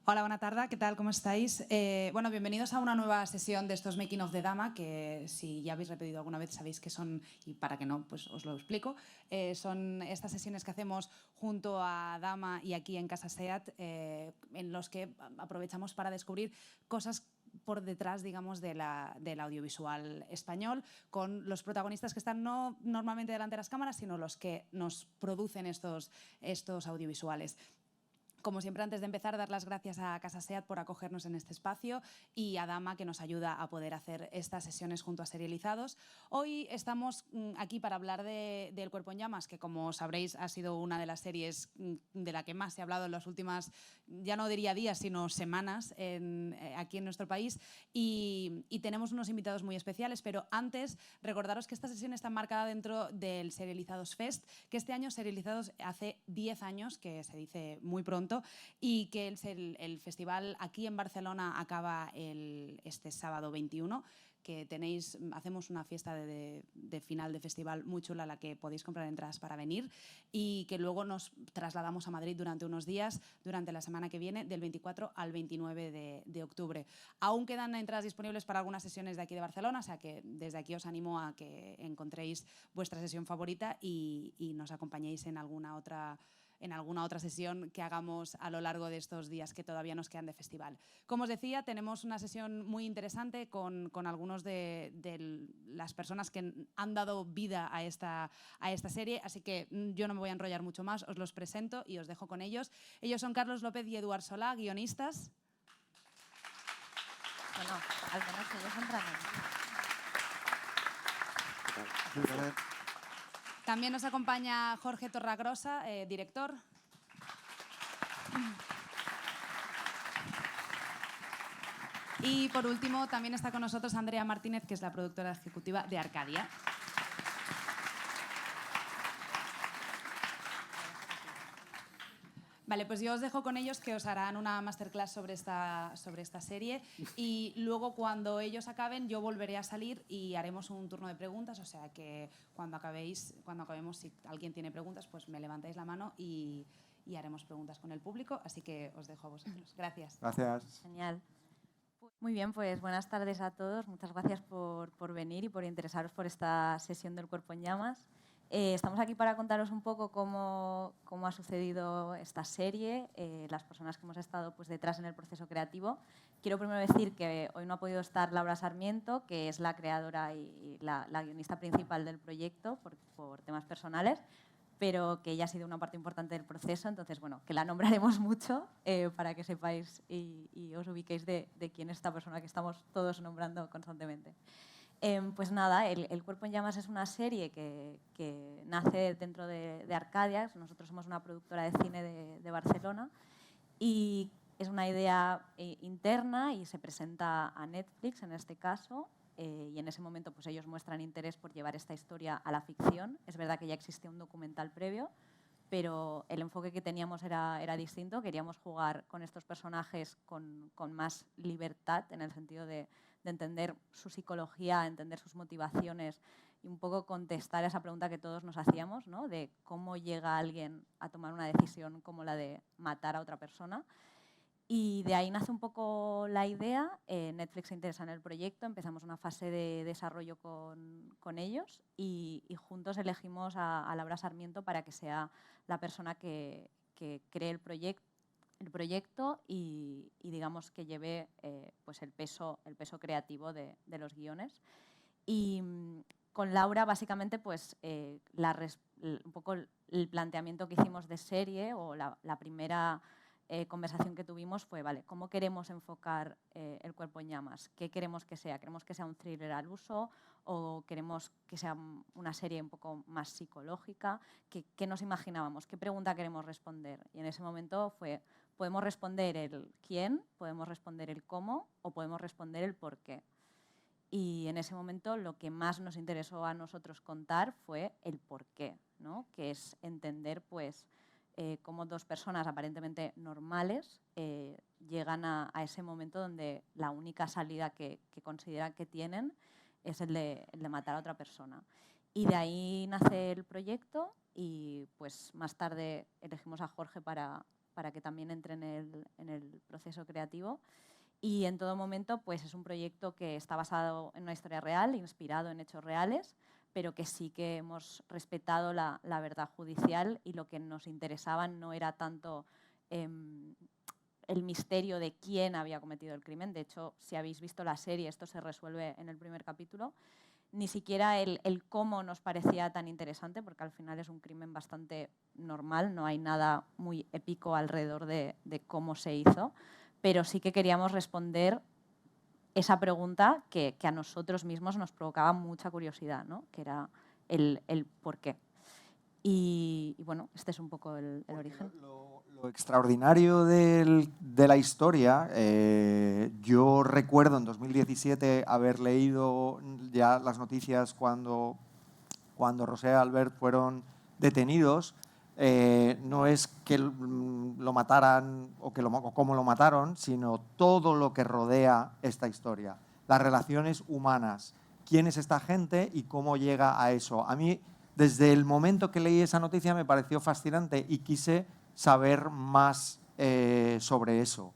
Hola, buena tarde, ¿qué tal? ¿Cómo estáis? Bueno, bienvenidos a una nueva sesión de estos Making of the Dama, que si ya habéis repetido alguna vez sabéis que son, y para que no, pues os lo explico, son estas sesiones que hacemos junto a Dama y aquí en Casa SEAT, en los que aprovechamos para descubrir cosas por detrás, digamos, del audiovisual español, con los protagonistas que están no normalmente delante de las cámaras, sino los que nos producen estos audiovisuales. Como siempre, antes de empezar, dar las gracias a Casa SEAT por acogernos en este espacio y a Dama, que nos ayuda a poder hacer estas sesiones junto a Serializados. Hoy estamos aquí para hablar del Cuerpo en Llamas, que como sabréis ha sido una de las series de la que más se ha hablado en las últimas, ya no diría días, sino semanas aquí en nuestro país. Y tenemos unos invitados muy especiales, pero antes recordaros que esta sesión está marcada dentro del Serializados Fest, que este año Serializados hace 10 años, que se dice muy pronto, y que el festival aquí en Barcelona acaba este sábado 21, que hacemos una fiesta de final de festival muy chula a la que podéis comprar entradas para venir, y que luego nos trasladamos a Madrid durante unos días, durante la semana que viene, del 24 al 29 de octubre. Aún quedan entradas disponibles para algunas sesiones de aquí de Barcelona, o sea que desde aquí os animo a que encontréis vuestra sesión favorita y nos acompañéis en alguna otra sesión que hagamos a lo largo de estos días que todavía nos quedan de festival. Como os decía, tenemos una sesión muy interesante con algunos de las personas que han dado vida a esta serie, así que yo no me voy a enrollar mucho más, os los presento y os dejo con ellos. Ellos son Carlos López y Eduard Solá, guionistas. Bueno, al menos ellos entran en... También nos acompaña Jorge Torragrosa, director. Y por último, también está con nosotros Andrea Martínez, que es la productora ejecutiva de Arcadia. Vale, pues yo os dejo con ellos, que os harán una masterclass sobre esta serie, y luego cuando ellos acaben yo volveré a salir y haremos un turno de preguntas, o sea que cuando acabemos, si alguien tiene preguntas, pues me levantáis la mano y haremos preguntas con el público, así que os dejo a vosotros. Gracias. Gracias. Genial. Muy bien, pues buenas tardes a todos. Muchas gracias por venir y por interesaros por esta sesión del Cuerpo en Llamas. Estamos aquí para contaros un poco cómo ha sucedido esta serie, las personas que hemos estado pues, detrás en el proceso creativo. Quiero primero decir que hoy no ha podido estar Laura Sarmiento, que es la creadora y la guionista principal del proyecto por temas personales, pero que ella ha sido una parte importante del proceso, entonces, bueno, que la nombraremos mucho para que sepáis y os ubiquéis de quién es esta persona que estamos todos nombrando constantemente. Pues nada, el Cuerpo en Llamas es una serie que nace dentro de Arcadia. Nosotros somos una productora de cine de Barcelona y es una idea interna y se presenta a Netflix en este caso. Y en ese momento pues ellos muestran interés por llevar esta historia a la ficción. Es verdad que ya existía un documental previo, pero el enfoque que teníamos era distinto. Queríamos jugar con estos personajes con más libertad, en el sentido de entender su psicología, entender sus motivaciones y un poco contestar a esa pregunta que todos nos hacíamos, ¿no? De cómo llega alguien a tomar una decisión como la de matar a otra persona. Y de ahí nace un poco la idea. Netflix se interesa en el proyecto, empezamos una fase de desarrollo con ellos y juntos elegimos a Laura Sarmiento para que sea la persona que cree el proyecto y digamos que lleve pues el peso creativo de los guiones. Y con Laura básicamente pues un poco el planteamiento que hicimos de serie o la primera conversación que tuvimos fue, vale, ¿cómo queremos enfocar el Cuerpo en Llamas? ¿Qué queremos que sea? ¿Queremos que sea un thriller al uso o queremos que sea una serie un poco más psicológica? ¿Qué nos imaginábamos? ¿Qué pregunta queremos responder? Y en ese momento fue, podemos responder el quién, podemos responder el cómo o podemos responder el por qué. Y en ese momento lo que más nos interesó a nosotros contar fue el por qué, ¿no? Que es entender pues, cómo dos personas aparentemente normales llegan a ese momento donde la única salida que consideran que tienen es el de matar a otra persona. Y de ahí nace el proyecto y pues, más tarde elegimos a Jorge para para que también entre en el proceso creativo. Y en todo momento pues, es un proyecto que está basado en una historia real, inspirado en hechos reales, pero que sí que hemos respetado la verdad judicial, y lo que nos interesaba no era tanto el misterio de quién había cometido el crimen. De hecho, si habéis visto la serie, esto se resuelve en el primer capítulo. Ni siquiera el cómo nos parecía tan interesante, porque al final es un crimen bastante normal, no hay nada muy épico alrededor de cómo se hizo, pero sí que queríamos responder esa pregunta que a nosotros mismos nos provocaba mucha curiosidad, ¿no? Que era el por qué. Y bueno, este es un poco el origen. Lo extraordinario de la historia, yo recuerdo en 2017 haber leído ya las noticias cuando Rosé y Albert fueron detenidos. No es que lo mataran o cómo lo mataron, sino todo lo que rodea esta historia. Las relaciones humanas, quién es esta gente y cómo llega a eso. A mí, desde el momento que leí esa noticia, me pareció fascinante y quise saber más sobre eso.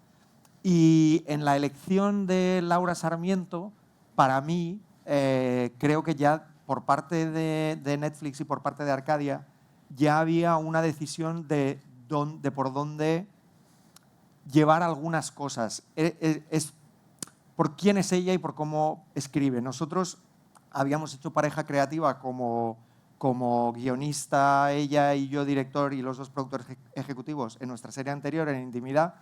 Y en la elección de Laura Sarmiento, para mí, creo que ya por parte de Netflix y por parte de Arcadia, ya había una decisión de por dónde llevar algunas cosas. Es por quién es ella y por cómo escribe. Nosotros habíamos hecho pareja creativa como guionista, ella y yo director, y los dos productores ejecutivos en nuestra serie anterior, en Intimidad,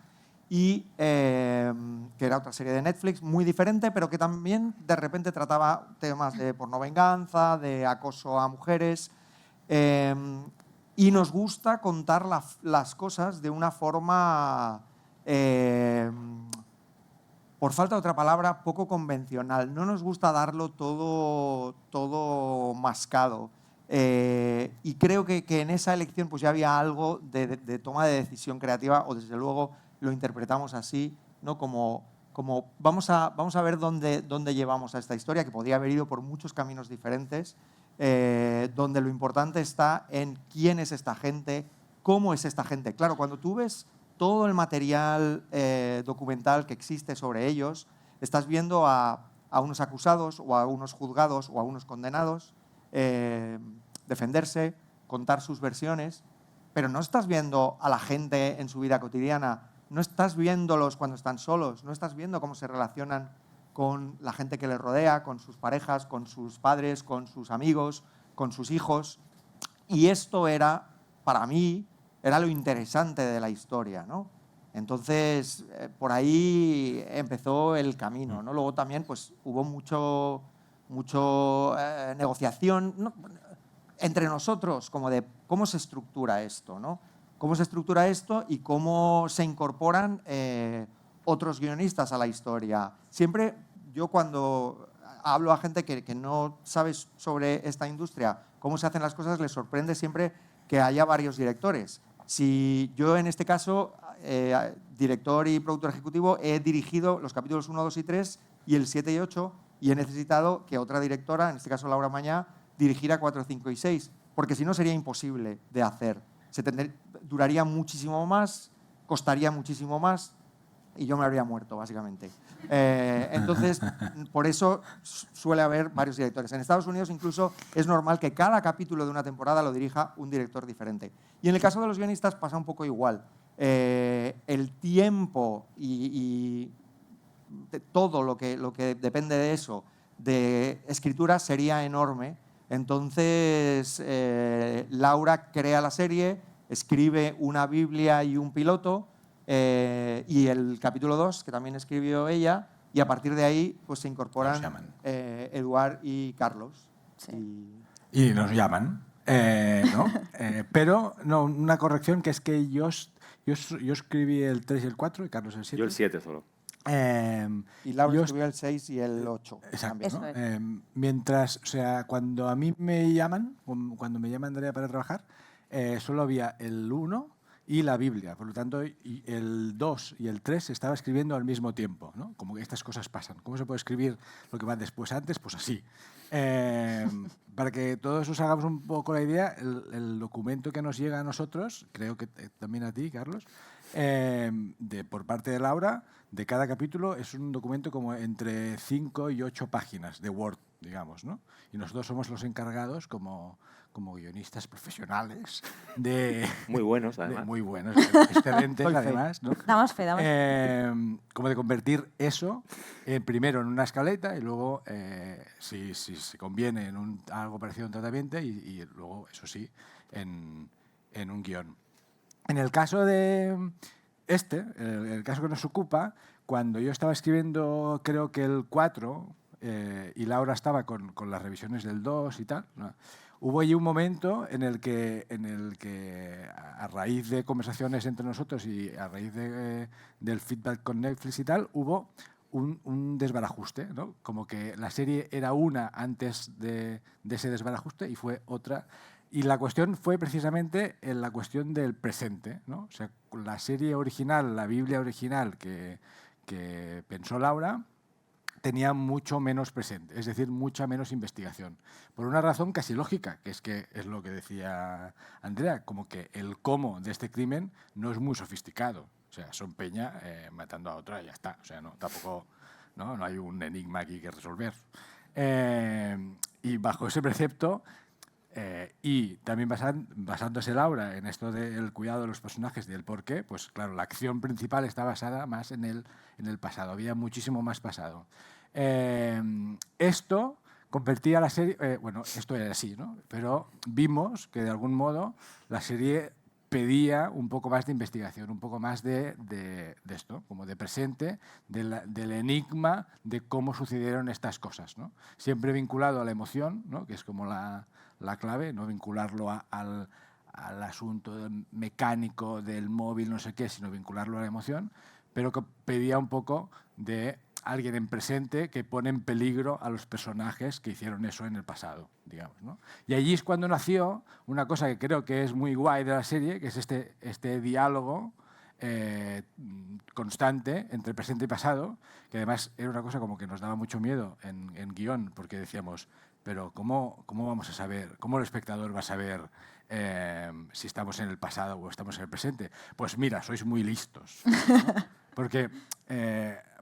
y que era otra serie de Netflix muy diferente, pero que también de repente trataba temas de pornovenganza, de acoso a mujeres, y nos gusta contar las cosas de una forma, por falta de otra palabra, poco convencional. No nos gusta darlo todo mascado. Y creo que en esa elección pues ya había algo de toma de decisión creativa, o desde luego lo interpretamos así, ¿no? Como vamos a ver dónde llevamos a esta historia, que podría haber ido por muchos caminos diferentes, donde lo importante está en quién es esta gente, cómo es esta gente. Claro, cuando tú ves todo el material documental que existe sobre ellos, estás viendo a unos acusados o a unos juzgados o a unos condenados defenderse, contar sus versiones, pero no estás viendo a la gente en su vida cotidiana, no estás viéndolos cuando están solos, no estás viendo cómo se relacionan con la gente que les rodea, con sus parejas, con sus padres, con sus amigos, con sus hijos. Y esto era, para mí, era lo interesante de la historia, ¿no? Entonces, por ahí empezó el camino, ¿no? Luego también pues, hubo mucho negociación, ¿no? Entre nosotros, como de cómo se estructura esto, ¿no? Cómo se estructura esto y cómo se incorporan otros guionistas a la historia. Siempre yo cuando hablo a gente que no sabe sobre esta industria, cómo se hacen las cosas, les sorprende siempre que haya varios directores. Si yo en este caso, director y productor ejecutivo, he dirigido los capítulos 1, 2 y 3 y el 7 y 8, y he necesitado que otra directora, en este caso Laura Mañá, dirigiera 4, 5 y 6, porque si no sería imposible de hacer. Duraría muchísimo más, costaría muchísimo más y yo me habría muerto, básicamente. Entonces, por eso suele haber varios directores. En Estados Unidos incluso es normal que cada capítulo de una temporada lo dirija un director diferente. Y en el caso de los guionistas pasa un poco igual. El tiempo y de todo lo que depende de eso, de escritura, sería enorme. Entonces, Laura crea la serie, escribe una Biblia y un piloto, y el capítulo 2, que también escribió ella, y a partir de ahí pues, se incorporan Eduard y Carlos. Sí. Y nos llaman, ¿no? Pero, no, una corrección, que es que yo escribí el 3 y el 4 y Carlos el 7. Yo el 7 solo. Y Laura escribió el 6 y el 8. Exacto. ¿No? Mientras, o sea, cuando a mí me llaman, cuando me llama Andrea para trabajar, solo había el 1 y la Biblia. Por lo tanto, y el 2 y el 3 se estaba escribiendo al mismo tiempo, ¿no? Como que estas cosas pasan. ¿Cómo se puede escribir lo que va después antes? Pues así. Para que todos os hagamos un poco la idea, el documento que nos llega a nosotros, creo que también a ti, Carlos, por parte de Laura, de cada capítulo es un documento como entre 5 y 8 páginas de Word, digamos, ¿no? Y nosotros somos los encargados como guionistas profesionales de... Muy buenos, además. Muy buenos, excelentes, además, ¿no? Damos fe. Como de convertir eso primero en una escaleta y luego, si se conviene, en algo parecido a un tratamiento y luego, eso sí, en un guión. En el caso de el caso que nos ocupa, cuando yo estaba escribiendo, creo que el 4, y Laura estaba con las revisiones del 2 y tal, ¿no? Hubo allí un momento en el que a raíz de conversaciones entre nosotros y a raíz del feedback con Netflix y tal, hubo un desbarajuste, ¿no? Como que la serie era una antes de ese desbarajuste y fue otra. Y la cuestión fue precisamente en la cuestión del presente, ¿no? O sea, la serie original, la Biblia original que pensó Laura, tenía mucho menos presente, es decir, mucha menos investigación. Por una razón casi lógica, que es lo que decía Andrea, como que el cómo de este crimen no es muy sofisticado. O sea, son peña matando a otra y ya está. O sea, tampoco hay un enigma aquí que resolver. Y bajo ese precepto, y también basándose Laura en esto del cuidado de los personajes y del por qué, pues claro, la acción principal está basada más en el pasado, había muchísimo más pasado. Esto convertía la serie, esto era así, ¿no? Pero vimos que de algún modo la serie pedía un poco más de investigación, un poco más de esto, como de presente, del enigma de cómo sucedieron estas cosas, ¿no? Siempre vinculado a la emoción, ¿no? Que es como la clave, no vincularlo al asunto mecánico del móvil, no sé qué, sino vincularlo a la emoción, pero que pedía un poco de alguien en presente que pone en peligro a los personajes que hicieron eso en el pasado, digamos, ¿no? Y allí es cuando nació una cosa que creo que es muy guay de la serie, que es este diálogo constante entre presente y pasado, que además era una cosa como que nos daba mucho miedo en guión, porque decíamos, pero ¿cómo vamos a saber, cómo el espectador va a saber si estamos en el pasado o estamos en el presente? Pues mira, sois muy listos, ¿no? Porque...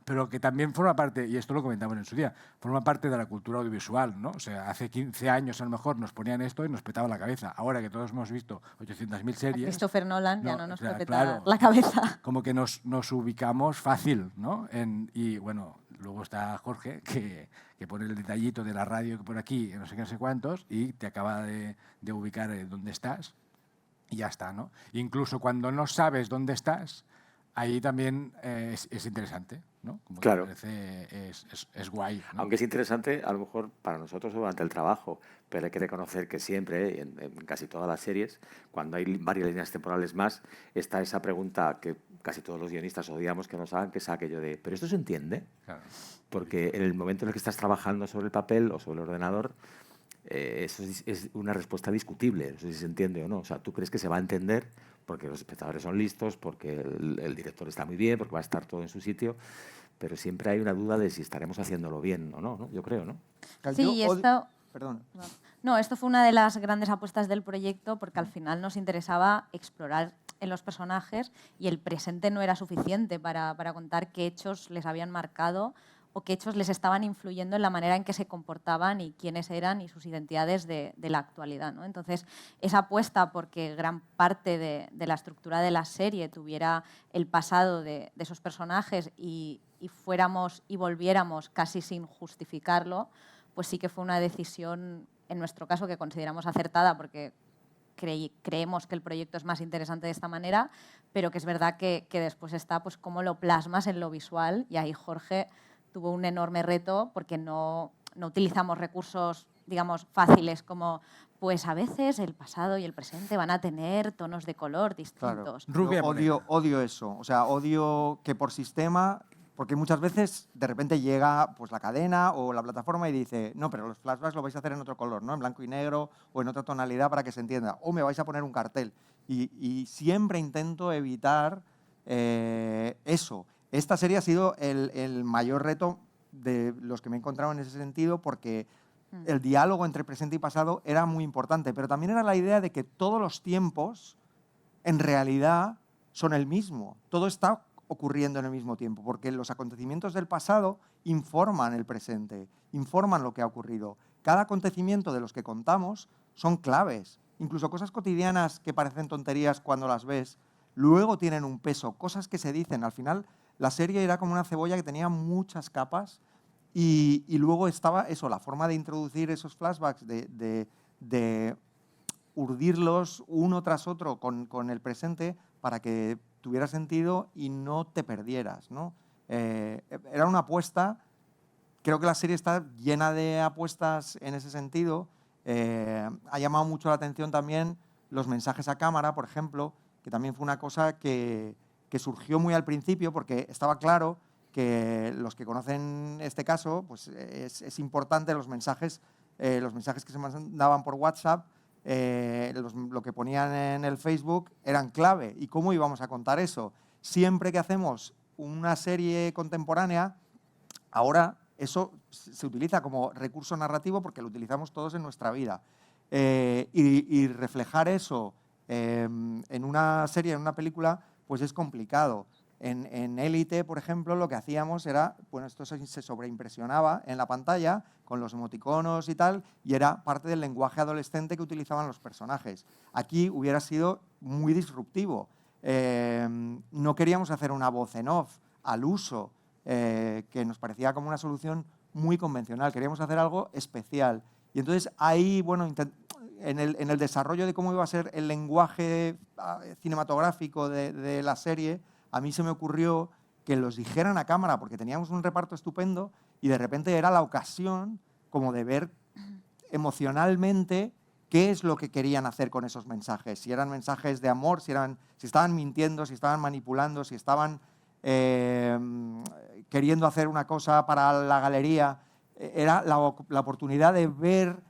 pero que también forma parte, y esto lo comentamos en su día, forma parte de la cultura audiovisual, ¿no? O sea, hace 15 años a lo mejor nos ponían esto y nos petaba la cabeza. Ahora que todos hemos visto 800.000 series... Christopher Nolan ya no nos puede petar claro, la cabeza. Como que nos ubicamos fácil, ¿no? Y bueno, luego está Jorge, que pone el detallito de la radio que por aquí, no sé qué, no sé cuántos, y te acaba de ubicar dónde estás y ya está, ¿no? Incluso cuando no sabes dónde estás, ahí también es interesante, ¿no? Como claro. Me parece es guay, ¿no? Aunque es interesante, a lo mejor para nosotros durante el trabajo, pero hay que reconocer que siempre, en casi todas las series, cuando hay varias líneas temporales más, está esa pregunta que casi todos los guionistas odiamos que nos hagan, que es aquello de ¿pero esto se entiende? Claro. Porque en el momento en el que estás trabajando sobre el papel o sobre el ordenador, eso es una respuesta discutible, no sé si se entiende o no. O sea, tú crees que se va a entender porque los espectadores son listos, porque el director está muy bien, porque va a estar todo en su sitio, pero siempre hay una duda de si estaremos haciéndolo bien o no, ¿no? Yo creo, ¿no? Sí, esto... Perdón. No, esto fue una de las grandes apuestas del proyecto porque al final nos interesaba explorar en los personajes y el presente no era suficiente para contar qué hechos les habían marcado o qué hechos les estaban influyendo en la manera en que se comportaban y quiénes eran y sus identidades de la actualidad, ¿no? Entonces, esa apuesta porque gran parte de la estructura de la serie tuviera el pasado de esos personajes y fuéramos y volviéramos casi sin justificarlo, pues sí que fue una decisión, en nuestro caso, que consideramos acertada porque creemos que el proyecto es más interesante de esta manera, pero que es verdad que después está pues cómo lo plasmas en lo visual y ahí Jorge tuvo un enorme reto porque no utilizamos recursos, digamos, fáciles como pues a veces el pasado y el presente van a tener tonos de color distintos. Claro. Odio eso. O sea, odio que por sistema... Porque muchas veces de repente llega pues, la cadena o la plataforma y dice no, pero los flashbacks lo vais a hacer en otro color, ¿no? En blanco y negro o en otra tonalidad para que se entienda. O me vais a poner un cartel. Y siempre intento evitar eso. Esta serie ha sido el mayor reto de los que me he encontrado en ese sentido, porque el diálogo entre presente y pasado era muy importante, pero también era la idea de que todos los tiempos en realidad son el mismo. Todo está ocurriendo en el mismo tiempo, porque los acontecimientos del pasado informan el presente, informan lo que ha ocurrido. Cada acontecimiento de los que contamos son claves. Incluso cosas cotidianas que parecen tonterías cuando las ves, luego tienen un peso, cosas que se dicen. Al final, la serie era como una cebolla que tenía muchas capas y luego estaba eso, la forma de introducir esos flashbacks, de urdirlos uno tras otro con el presente para que tuviera sentido y no te perdieras, ¿no? Era una apuesta. Creo que la serie está llena de apuestas en ese sentido. Ha llamado mucho la atención también los mensajes a cámara, por ejemplo, que también fue una cosa que surgió muy al principio, porque estaba claro que los que conocen este caso, pues es importante los mensajes que se mandaban por WhatsApp, lo que ponían en el Facebook eran clave. ¿Y cómo íbamos a contar eso? Siempre que hacemos una serie contemporánea, ahora eso se utiliza como recurso narrativo porque lo utilizamos todos en nuestra vida. Y reflejar eso en una serie, en una película, pues es complicado. En Élite, por ejemplo, lo que hacíamos era, bueno, esto se sobreimpresionaba en la pantalla con los emoticonos y tal, y era parte del lenguaje adolescente que utilizaban los personajes. Aquí hubiera sido muy disruptivo. No queríamos hacer una voz en off al uso, que nos parecía como una solución muy convencional. Queríamos hacer algo especial. Y entonces ahí, bueno, en el desarrollo de cómo iba a ser el lenguaje cinematográfico de la serie, a mí se me ocurrió que los dijeran a cámara, porque teníamos un reparto estupendo y de repente era la ocasión como de ver emocionalmente qué es lo que querían hacer con esos mensajes. Si eran mensajes de amor, si estaban mintiendo, si estaban manipulando, si estaban queriendo hacer una cosa para la galería. Era la oportunidad de ver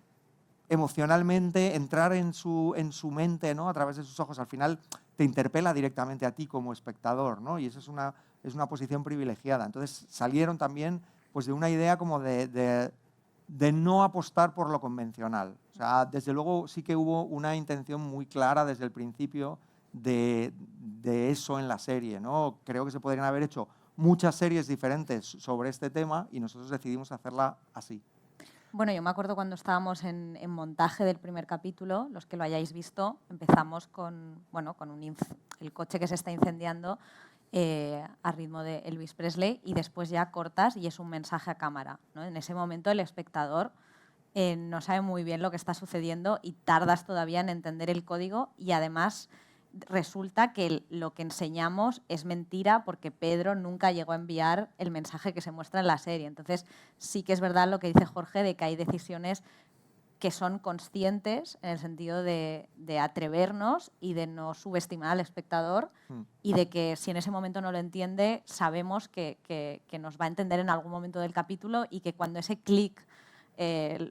emocionalmente, entrar en su mente, ¿no? A través de sus ojos. Al final te interpela directamente a ti como espectador, ¿no? Y eso es una posición privilegiada. Entonces salieron también pues, de una idea como de no apostar por lo convencional. O sea, desde luego sí que hubo una intención muy clara desde el principio de eso en la serie, ¿no? Creo que se podrían haber hecho muchas series diferentes sobre este tema y nosotros decidimos hacerla así. Bueno, yo me acuerdo cuando estábamos en montaje del primer capítulo, los que lo hayáis visto, empezamos con el coche que se está incendiando a ritmo de Elvis Presley y después ya cortas y es un mensaje a cámara, ¿no? En ese momento el espectador no sabe muy bien lo que está sucediendo y tardas todavía en entender el código y además resulta que lo que enseñamos es mentira porque Pedro nunca llegó a enviar el mensaje que se muestra en la serie. Entonces sí que es verdad lo que dice Jorge de que hay decisiones que son conscientes en el sentido de atrevernos y de no subestimar al espectador y de que si en ese momento no lo entiende, sabemos que nos va a entender en algún momento del capítulo y que cuando ese clic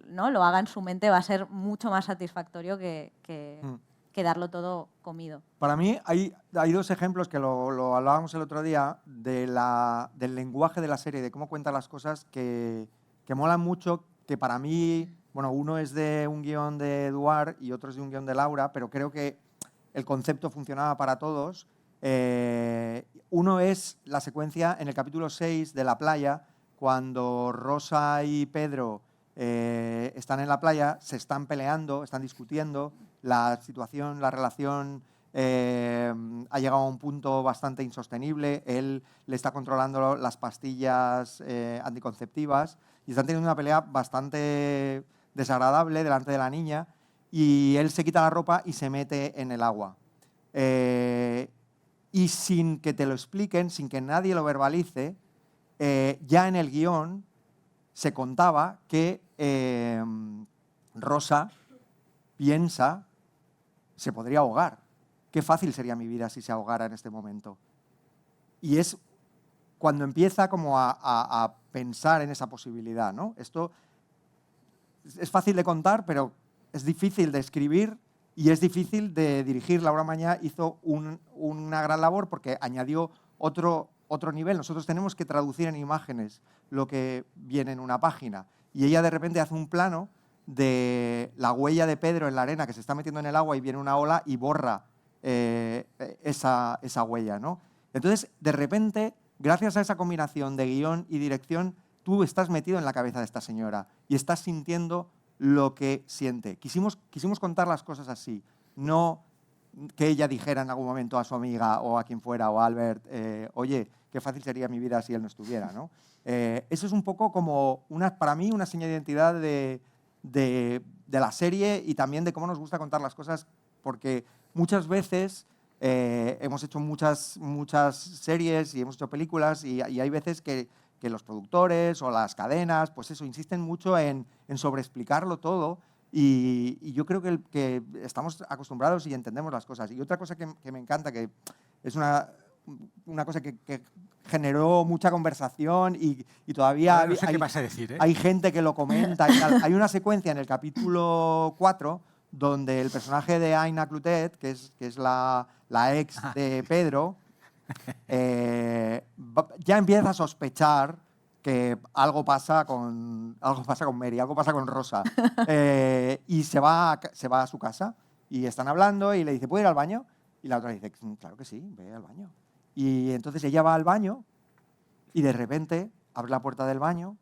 ¿no? lo haga en su mente va a ser mucho más satisfactorio que darlo todo comido. Para mí hay dos ejemplos que lo hablábamos el otro día del lenguaje de la serie, de cómo cuenta las cosas que molan mucho, que para mí, bueno, uno es de un guión de Eduard y otro es de un guión de Laura, pero creo que el concepto funcionaba para todos. Uno es la secuencia en el capítulo 6 de La playa, cuando Rosa y Pedro están en la playa, se están peleando, están discutiendo, la situación, la relación ha llegado a un punto bastante insostenible, él le está controlando las pastillas anticonceptivas y están teniendo una pelea bastante desagradable delante de la niña y él se quita la ropa y se mete en el agua. Y sin que te lo expliquen, sin que nadie lo verbalice, ya en el guión se contaba que Rosa piensa, se podría ahogar. Qué fácil sería mi vida si se ahogara en este momento. Y es cuando empieza como a pensar en esa posibilidad, ¿no? Esto es fácil de contar, pero es difícil de escribir y es difícil de dirigir. Laura Mañá hizo una gran labor porque añadió otro nivel. Nosotros tenemos que traducir en imágenes lo que viene en una página. Y ella de repente hace un plano de la huella de Pedro en la arena que se está metiendo en el agua y viene una ola y borra esa huella, ¿no? Entonces, de repente, gracias a esa combinación de guión y dirección, tú estás metido en la cabeza de esta señora y estás sintiendo lo que siente. Quisimos contar las cosas así, no que ella dijera en algún momento a su amiga o a quien fuera, o a Albert, oye, qué fácil sería mi vida si él no estuviera, ¿no? Eso es un poco como, para mí, una señal de identidad de la serie y también de cómo nos gusta contar las cosas, porque muchas veces hemos hecho muchas series y hemos hecho películas y hay veces que los productores o las cadenas, pues eso, insisten mucho en sobreexplicarlo todo y yo creo que estamos acostumbrados y entendemos las cosas. Y otra cosa que me encanta, que es una cosa que generó mucha conversación y todavía no sé qué vas a decir, ¿eh? Hay gente que lo comenta y tal. Hay una secuencia en el capítulo 4 donde el personaje de Aina Clotet, que es la ex de Pedro, ya empieza a sospechar que algo pasa con Mary, algo pasa con Rosa. Y se va a su casa y están hablando y le dice, ¿puedo ir al baño? Y la otra le dice, claro que sí, ve al baño. Y entonces ella va al baño y de repente abre la puerta del baño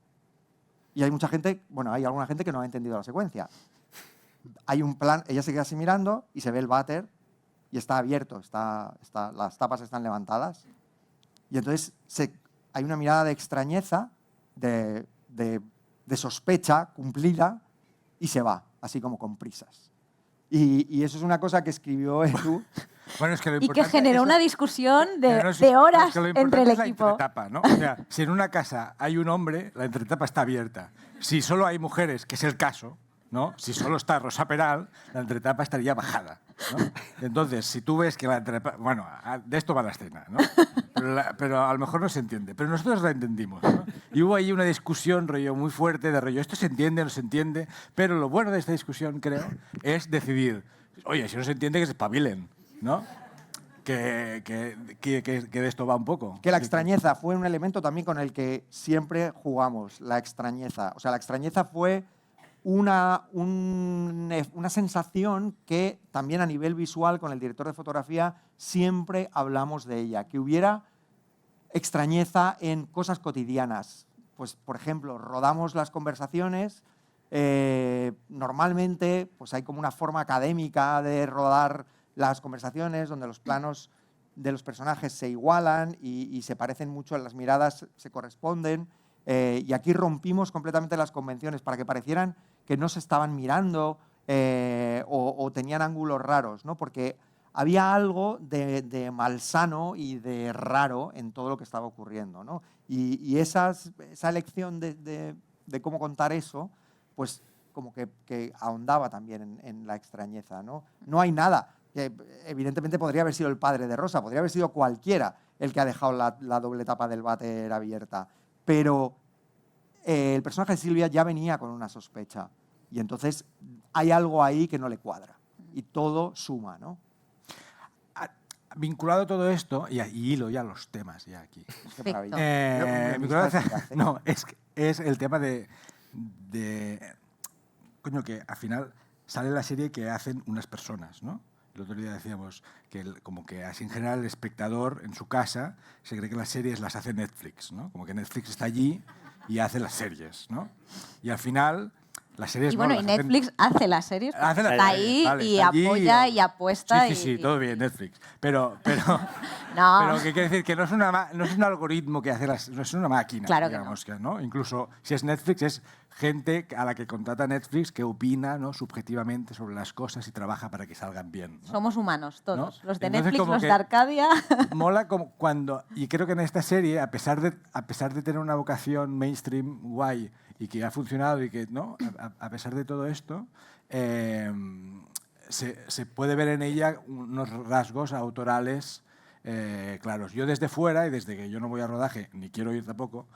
y hay mucha gente, bueno, hay alguna gente que no ha entendido la secuencia. Hay un plan, ella se queda así mirando y se ve el váter y está abierto, las tapas están levantadas. Y entonces hay una mirada de extrañeza, de sospecha cumplida y se va, así como con prisas. Y eso es una cosa que escribió Edu. Bueno, es que y que generó una discusión de horas entre el equipo. La entretapa, ¿no? O sea, si en una casa hay un hombre, la entretapa está abierta. Si solo hay mujeres, que es el caso, ¿no? Si solo está Rosa Peral, la entretapa estaría bajada, ¿no? Entonces, si tú ves que la entretapa... Bueno, de esto va la escena, ¿no? Pero a lo mejor no se entiende. Pero nosotros la entendimos, ¿no? Y hubo ahí una discusión, rollo, muy fuerte, de rollo, esto se entiende, no se entiende. Pero lo bueno de esta discusión, creo, es decidir, oye, si no se entiende, que se espabilen, ¿no? Que de esto va un poco. Que la extrañeza fue un elemento también con el que siempre jugamos, la extrañeza. O sea, la extrañeza fue una sensación que también a nivel visual con el director de fotografía siempre hablamos de ella, que hubiera extrañeza en cosas cotidianas. Pues, por ejemplo, rodamos las conversaciones, normalmente pues hay como una forma académica de rodar las conversaciones donde los planos de los personajes se igualan y se parecen mucho, las miradas se corresponden. Y aquí rompimos completamente las convenciones para que parecieran que no se estaban mirando o tenían ángulos raros, ¿no? Porque había algo de malsano y de raro en todo lo que estaba ocurriendo, ¿no? Y esa elección de cómo contar eso, pues como que ahondaba también en la extrañeza, ¿no? No hay nada. Evidentemente podría haber sido el padre de Rosa, podría haber sido cualquiera el que ha dejado la doble tapa del váter abierta. Pero el personaje de Silvia ya venía con una sospecha y entonces hay algo ahí que no le cuadra y todo suma, ¿no? Vinculado a todo esto, y hilo ya los temas ya aquí. Perfecto. No, es el tema de coño, que al final sale la serie que hacen unas personas, ¿no? El otro día decíamos que como que así en general el espectador en su casa se cree que las series las hace Netflix, ¿no? Como que Netflix está allí y hace las series, ¿no? Y al final las series... Y bueno, no, y Netflix hace las series, está ahí vale, y está allí, apoya y apuesta. Sí, todo bien, Netflix. Pero no. ¿qué quiere decir? Que no es un algoritmo que hace no es una máquina, claro digamos, que no. ¿no? Incluso si es Netflix, es gente a la que contrata Netflix que opina, ¿no?, subjetivamente sobre las cosas y trabaja para que salgan bien, ¿no? Somos humanos todos, ¿no? Los de Entonces, Netflix, como los que de Arcadia. Mola como cuando, y creo que en esta serie, a pesar de tener una vocación mainstream guay y que ha funcionado y que, ¿no?, a pesar de todo esto, se puede ver en ella unos rasgos autorales claros. Yo desde fuera, y desde que yo no voy a rodaje, ni quiero ir tampoco,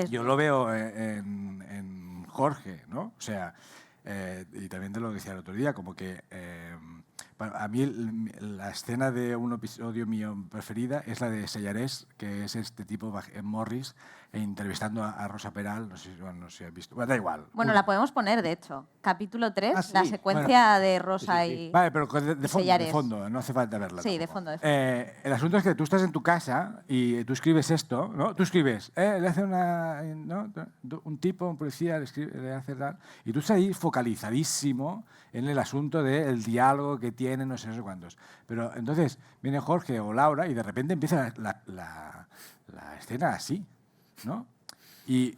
yo lo veo en Jorge, ¿no? O sea, y también te lo decía el otro día, como que a mí la escena de un episodio mío preferida es la de Sellarés, que es este tipo, Morris, entrevistando a Rosa Peral, no sé si has visto, bueno, da igual. Bueno, la podemos poner, de hecho. Capítulo 3, Ah, sí. la secuencia de Rosa Sí. y... Vale, pero de Sellarés. fondo, no hace falta verla. Sí, de tampoco. fondo. El asunto es que tú estás en tu casa y tú escribes esto, ¿no? Tú escribes, le hace un tipo, un policía, le hace tal, y tú estás ahí focalizadísimo en el asunto del diálogo que tienen, no sé cuántos. Pero entonces viene Jorge o Laura y de repente empieza la escena así, ¿no? Y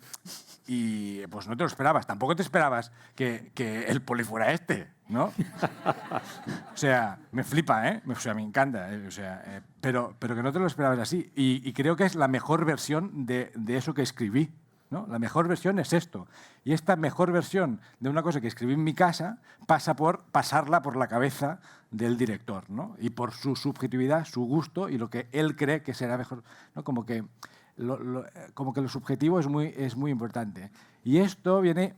pues no te lo esperabas, tampoco te esperabas que el poli fuera este, ¿no? O sea, me flipa, ¿eh? O sea, me encanta, pero que no te lo esperabas así. Y creo que es la mejor versión de eso que escribí, ¿no? La mejor versión es esto. Y esta mejor versión de una cosa que escribí en mi casa pasa por pasarla por la cabeza del director, ¿no? Y por su subjetividad, su gusto y lo que él cree que será mejor, ¿no? Como que lo subjetivo es muy importante. Y esto viene...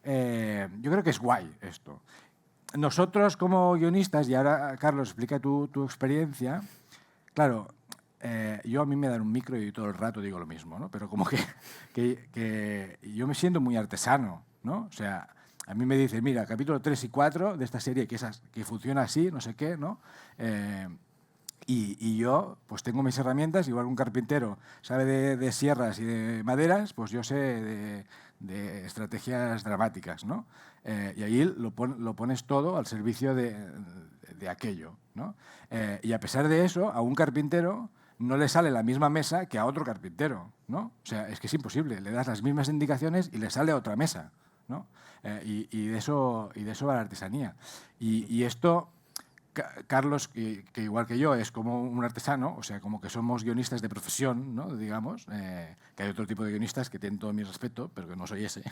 yo creo que es guay esto. Nosotros como guionistas, y ahora Carlos explica tu experiencia, claro, yo a mí me dan un micro y todo el rato digo lo mismo, ¿no? Pero como que yo me siento muy artesano, ¿no? O sea, a mí me dicen, mira, capítulo 3 y 4 de esta serie que funciona así, no sé qué, ¿no? Y yo pues tengo mis herramientas, igual que un carpintero sabe de sierras y de maderas, pues yo sé de estrategias dramáticas, ¿no? Y ahí lo pones todo al servicio de aquello, ¿no? Y a pesar de eso, a un carpintero no le sale la misma mesa que a otro carpintero, ¿no? O sea, es que es imposible, le das las mismas indicaciones y le sale a otra mesa, ¿no? Y de eso va la artesanía. Y esto... Carlos, que igual que yo, es como un artesano, o sea, como que somos guionistas de profesión, ¿no? Digamos, que hay otro tipo de guionistas que tienen todo mi respeto, pero que no soy ese.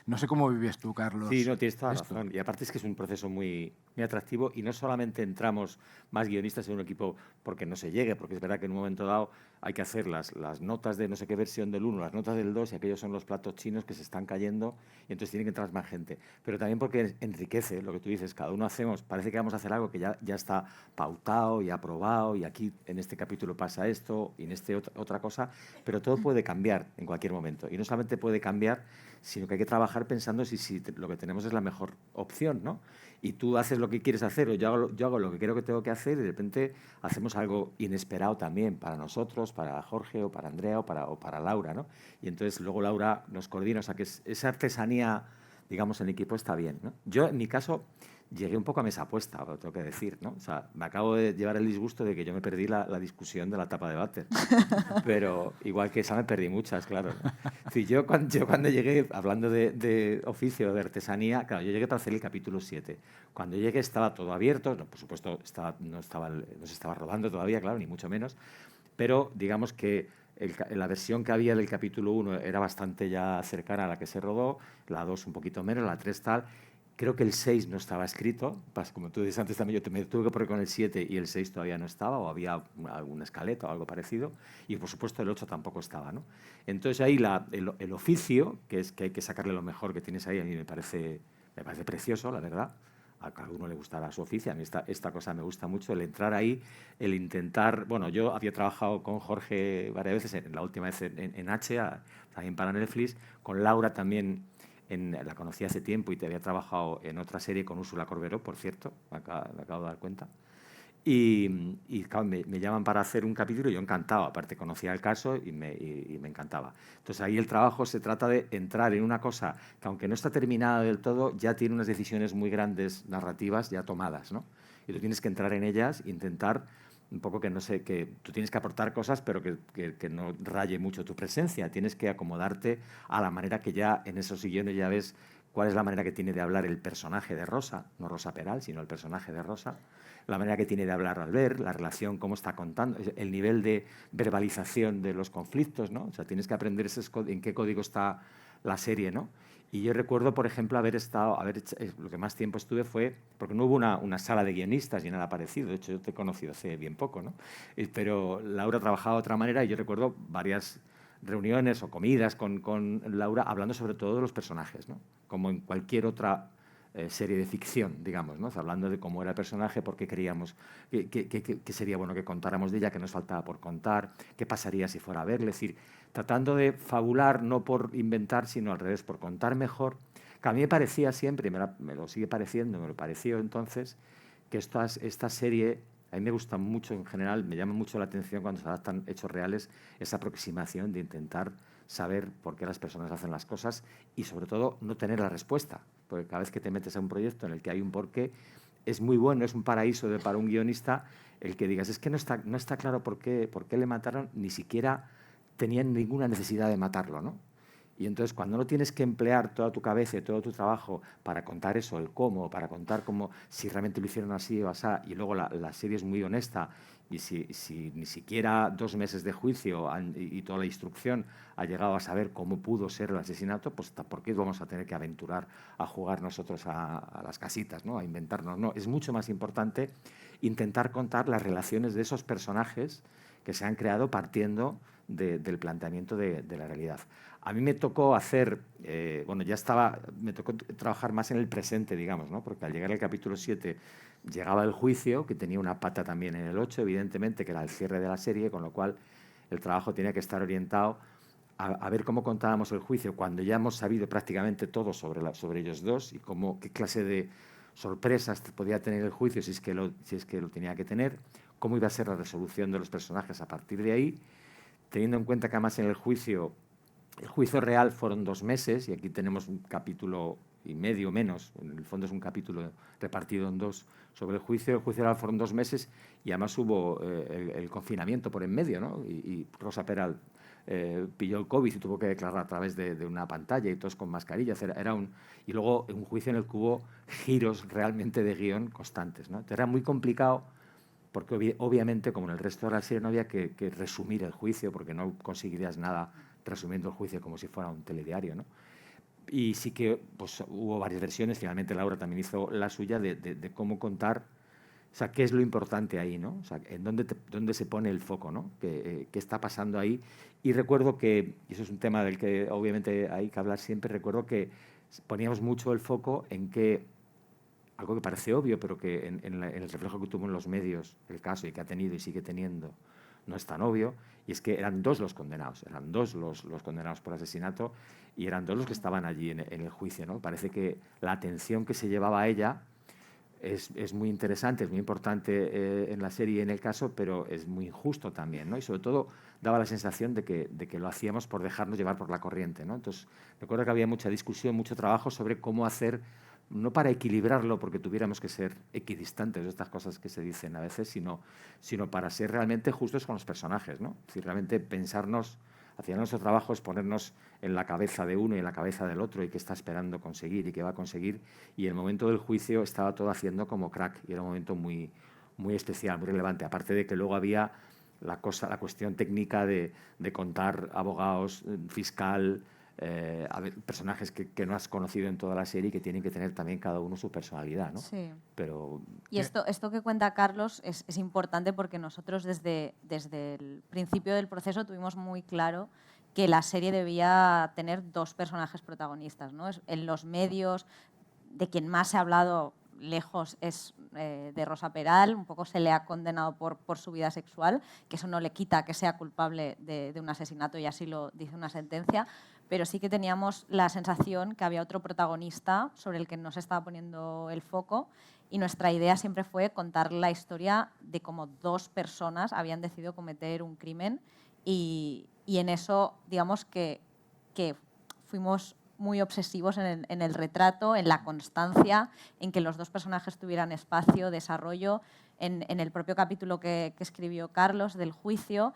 No sé cómo vives tú, Carlos. Sí, no, tienes toda la razón. Y aparte es que es un proceso muy atractivo y no solamente entramos más guionistas en un equipo porque no se llegue, porque es verdad que en un momento dado hay que hacer las notas de no sé qué versión del 1, las notas del 2 y aquellos son los platos chinos que se están cayendo y entonces tiene que entrar más gente. Pero también porque enriquece lo que tú dices, cada uno parece que vamos a hacer algo que ya está pautado y aprobado y aquí en este capítulo pasa esto y en este otra cosa, pero todo puede cambiar en cualquier momento. Y no solamente puede cambiar, sino que hay que trabajar pensando si lo que tenemos es la mejor opción, ¿no? Y tú haces lo que quieres hacer o yo hago lo que creo que tengo que hacer y de repente hacemos algo inesperado también para nosotros, para Jorge o para Andrea o para Laura, ¿no? Y entonces luego Laura nos coordina, o sea que esa artesanía, digamos, en equipo está bien, ¿no? Yo, en mi caso, llegué un poco a mesa puesta, lo tengo que decir, ¿no? O sea, me acabo de llevar el disgusto de que yo me perdí la discusión de la tapa de váter. Pero igual que esa me perdí muchas, claro, ¿no? Sí, yo cuando llegué, hablando de oficio, de artesanía, claro, yo llegué para hacer el capítulo 7. Cuando llegué estaba todo abierto, no, por supuesto no se estaba rodando todavía, claro, ni mucho menos, pero digamos que la versión que había del capítulo 1 era bastante ya cercana a la que se rodó, la 2 un poquito menos, la 3 tal. Creo que el 6 no estaba escrito, como tú dices antes también, yo me tuve que poner con el 7 y el 6 todavía no estaba, o había alguna escaleta o algo parecido, y por supuesto el 8 tampoco estaba, ¿no? Entonces ahí el oficio, que es que hay que sacarle lo mejor que tienes ahí, a mí me parece precioso, la verdad. A cada uno le gustará su oficio, a mí esta cosa me gusta mucho, el entrar ahí, el intentar... Bueno, yo había trabajado con Jorge varias veces, la última vez en H, también para Netflix, con Laura también... la conocí hace tiempo y te había trabajado en otra serie con Úrsula Corberó, por cierto, me acabo de dar cuenta. Y claro, me llaman para hacer un capítulo y yo encantado, aparte conocía el caso y me encantaba. Entonces ahí el trabajo se trata de entrar en una cosa que aunque no está terminada del todo, ya tiene unas decisiones muy grandes narrativas ya tomadas, ¿no? Y tú tienes que entrar en ellas e intentar un poco que no sé, que tú tienes que aportar cosas, pero que no raye mucho tu presencia. Tienes que acomodarte a la manera que ya en esos guiones ya ves cuál es la manera que tiene de hablar el personaje de Rosa, no Rosa Peral, sino el personaje de Rosa, la manera que tiene de hablar Albert, la relación, cómo está contando, el nivel de verbalización de los conflictos, ¿no? O sea, tienes que aprender en qué código está la serie, ¿no? Y yo recuerdo, por ejemplo, lo que más tiempo estuve fue, porque no hubo una sala de guionistas ni nada parecido, de hecho yo te he conocido hace bien poco, ¿no? Pero Laura trabajaba de otra manera y yo recuerdo varias reuniones o comidas con Laura hablando sobre todo de los personajes, ¿no? como en cualquier otra serie de ficción, digamos, ¿no? Hablando de cómo era el personaje, por qué creíamos que sería bueno que contáramos de ella, qué nos faltaba por contar, qué pasaría si fuera a verle. Es decir, tratando de fabular, no por inventar, sino al revés, por contar mejor. Que a mí me parecía siempre, me lo sigue pareciendo, me lo pareció entonces, que esta serie, a mí me gusta mucho en general, me llama mucho la atención cuando se adaptan hechos reales, esa aproximación de intentar saber por qué las personas hacen las cosas y, sobre todo, no tener la respuesta. Porque cada vez que te metes a un proyecto en el que hay un porqué, es muy bueno, es un paraíso para un guionista el que digas, es que no está claro por qué le mataron, ni siquiera tenían ninguna necesidad de matarlo, ¿no? Y entonces, cuando no tienes que emplear toda tu cabeza y todo tu trabajo para contar eso, el cómo, para contar cómo, si realmente lo hicieron así o así, y luego la serie es muy honesta, y si ni siquiera 2 meses de juicio y toda la instrucción ha llegado a saber cómo pudo ser el asesinato, pues ¿por qué vamos a tener que aventurar a jugar nosotros a las casitas, ¿no? A inventarnos? No, es mucho más importante intentar contar las relaciones de esos personajes que se han creado partiendo del planteamiento de la realidad. A mí me tocó me tocó trabajar más en el presente, digamos, ¿no? Porque al llegar al capítulo 7 llegaba el juicio, que tenía una pata también en el 8, evidentemente, que era el cierre de la serie, con lo cual el trabajo tenía que estar orientado a ver cómo contábamos el juicio cuando ya hemos sabido prácticamente todo sobre ellos dos y qué clase de sorpresas podía tener el juicio si es que lo tenía que tener, cómo iba a ser la resolución de los personajes a partir de ahí, teniendo en cuenta que además en el juicio real fueron 2 meses y aquí tenemos un capítulo y medio menos, en el fondo es un capítulo repartido en 2 sobre el juicio real fueron 2 meses y además hubo el confinamiento por en medio, ¿no? Y Rosa Peral pilló el COVID y tuvo que declarar a través de una pantalla y todos con mascarillas. Y luego un juicio en el que hubo giros realmente de guión constantes, ¿no? Entonces era muy complicado porque obviamente, como en el resto de la serie, no había que resumir el juicio porque no conseguirías nada resumiendo el juicio como si fuera un telediario, ¿no? Y sí que pues, hubo varias versiones, finalmente Laura también hizo la suya de cómo contar, o sea, qué es lo importante ahí, ¿no? O sea, en dónde se pone el foco, ¿no? ¿Qué está pasando ahí? Y recuerdo que, y eso es un tema del que obviamente hay que hablar siempre, recuerdo que poníamos mucho el foco en que, algo que parece obvio, pero que en el reflejo que tuvo en los medios el caso y que ha tenido y sigue teniendo, no es tan obvio, y es que eran 2 los condenados, eran 2 los condenados por asesinato y eran 2 los que estaban allí en el juicio, ¿no? Parece que la atención que se llevaba a ella es muy interesante, es muy importante en la serie y en el caso, pero es muy injusto también, ¿no? Y sobre todo daba la sensación de que lo hacíamos por dejarnos llevar por la corriente, ¿no? Entonces, recuerdo que había mucha discusión, mucho trabajo sobre cómo hacer, no para equilibrarlo, porque tuviéramos que ser equidistantes de estas cosas que se dicen a veces, sino para ser realmente justos con los personajes, ¿no? Si realmente pensarnos, hacia nuestro trabajo es ponernos en la cabeza de uno y en la cabeza del otro y qué está esperando conseguir y qué va a conseguir. Y el momento del juicio estaba todo haciendo como crack y era un momento muy, muy especial, muy relevante. Aparte de que luego había la cuestión técnica de contar abogados, fiscal, personajes que no has conocido en toda la serie y que tienen que tener también cada uno su personalidad, ¿no? Sí. Pero, y esto que cuenta Carlos es importante porque nosotros desde el principio del proceso tuvimos muy claro que la serie debía tener 2 personajes protagonistas, ¿no? En los medios, de quien más se ha hablado lejos es de Rosa Peral, un poco se le ha condenado por su vida sexual, que eso no le quita que sea culpable de un asesinato y así lo dice una sentencia, pero sí que teníamos la sensación que había otro protagonista sobre el que no se estaba poniendo el foco y nuestra idea siempre fue contar la historia de cómo 2 personas habían decidido cometer un crimen y en eso, digamos que fuimos muy obsesivos en el retrato, en la constancia, en que los 2 personajes tuvieran espacio, desarrollo. En el propio capítulo que escribió Carlos del juicio,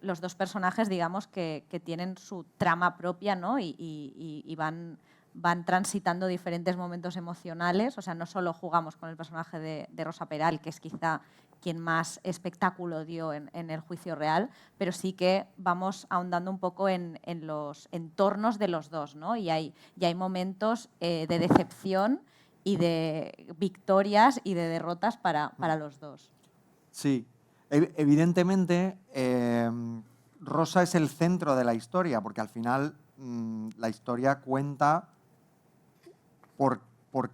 los 2 personajes, digamos, que tienen su trama propia, ¿no? y van transitando diferentes momentos emocionales. O sea, no solo jugamos con el personaje de Rosa Peral, que es quizá quien más espectáculo dio en el juicio real, pero sí que vamos ahondando un poco en los entornos de los 2, ¿no? Y hay momentos de decepción y de victorias y de derrotas para los 2. Sí, evidentemente Rosa es el centro de la historia, porque al final la historia cuenta por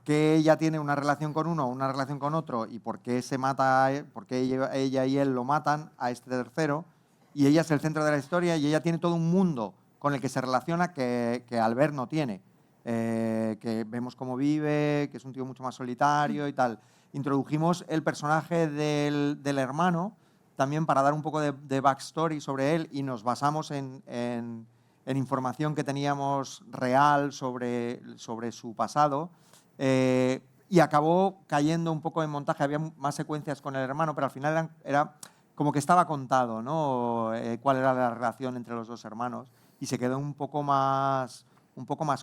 qué ella tiene una relación con uno o una relación con otro y por qué se mata, por qué ella y él lo matan a este tercero, y ella es el centro de la historia y ella tiene todo un mundo con el que se relaciona que Albert no tiene. Que vemos cómo vive, que es un tío mucho más solitario y tal. Introdujimos el personaje del hermano también para dar un poco de backstory sobre él y nos basamos en información que teníamos real sobre su pasado. Y acabó cayendo un poco en montaje. Había más secuencias con el hermano, pero al final era como que estaba contado, ¿no? Cuál era la relación entre los dos hermanos y se quedó un poco más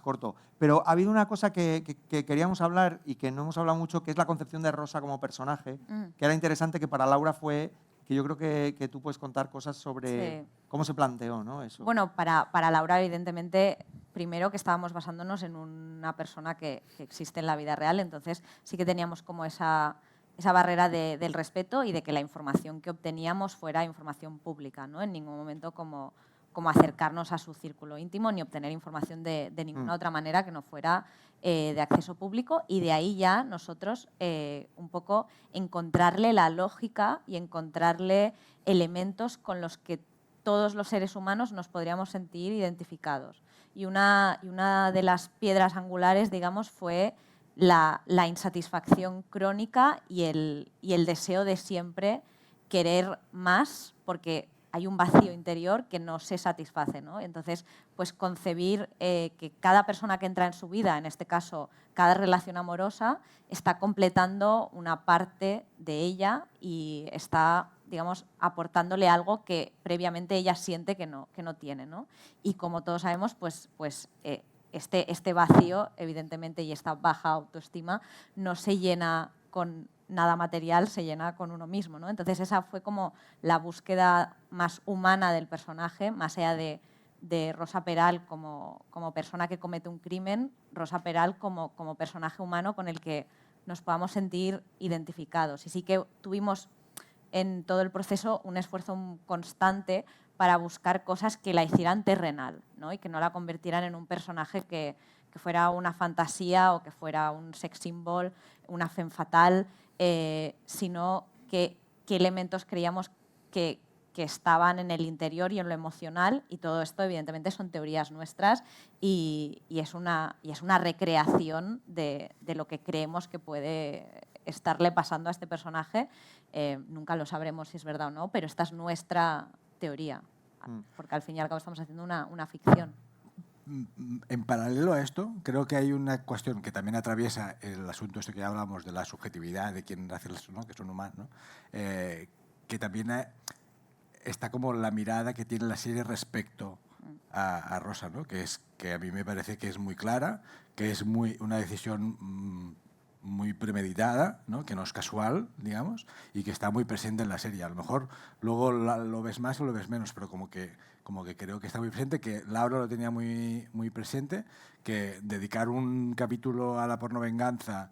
corto. Pero ha habido una cosa que queríamos hablar y que no hemos hablado mucho, que es la concepción de Rosa como personaje, que era interesante, que para Laura fue, que yo creo que tú puedes contar cosas sobre cómo se planteó, ¿no? Eso. Bueno, para Laura, evidentemente, primero que estábamos basándonos en una persona que existe en la vida real, entonces sí que teníamos como esa barrera del respeto y de que la información que obteníamos fuera información pública, ¿no? En ningún momento como acercarnos a su círculo íntimo ni obtener información de ninguna otra manera que no fuera de acceso público, y de ahí ya nosotros un poco encontrarle la lógica y encontrarle elementos con los que todos los seres humanos nos podríamos sentir identificados. Y una de las piedras angulares, digamos, fue la insatisfacción crónica y el deseo de siempre querer más, porque hay un vacío interior que no se satisface, ¿no? Entonces, pues concebir que cada persona que entra en su vida, en este caso cada relación amorosa, está completando una parte de ella y está, digamos, aportándole algo que previamente ella siente que no tiene, ¿no? Y como todos sabemos, pues este vacío, evidentemente, y esta baja autoestima no se llena con nada material, se llena con uno mismo, ¿no? Entonces esa fue como la búsqueda más humana del personaje, más allá de Rosa Peral como persona que comete un crimen, Rosa Peral como personaje humano con el que nos podamos sentir identificados. Y sí que tuvimos en todo el proceso un esfuerzo constante para buscar cosas que la hicieran terrenal, ¿no? Y que no la convirtieran en un personaje que fuera una fantasía o que fuera un sex symbol, una femme fatale, sino qué elementos creíamos que estaban en el interior y en lo emocional, y todo esto evidentemente son teorías nuestras y es una recreación de lo que creemos que puede estarle pasando a este personaje. Nunca lo sabremos si es verdad o no, pero esta es nuestra teoría, porque al fin y al cabo estamos haciendo una ficción. En paralelo a esto, creo que hay una cuestión que también atraviesa el asunto este que ya hablamos de la subjetividad de quien hace eso, ¿no? Que son humanos, ¿no? Que también está como la mirada que tiene la serie respecto a Rosa, ¿no? Que a mí me parece que es muy clara, que es una decisión muy premeditada, ¿no? Que no es casual, digamos, y que está muy presente en la serie. A lo mejor luego lo ves más o lo ves menos, pero como que creo que está muy presente, que Laura lo tenía muy, muy presente, que dedicar un capítulo a la pornovenganza,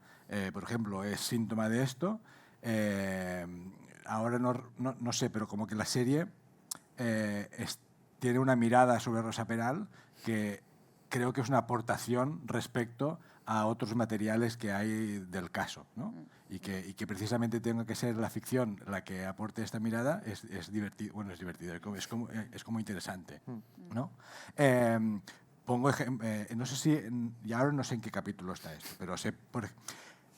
por ejemplo, es síntoma de esto. Ahora no sé, pero como que la serie tiene una mirada sobre Rosa Peral que creo que es una aportación respecto a otros materiales que hay del caso, ¿no? Y que precisamente tenga que ser la ficción la que aporte esta mirada es divertido, bueno, es divertido, es como interesante, ¿no? Pongo no sé si, y ahora no sé en qué capítulo está esto, pero sé,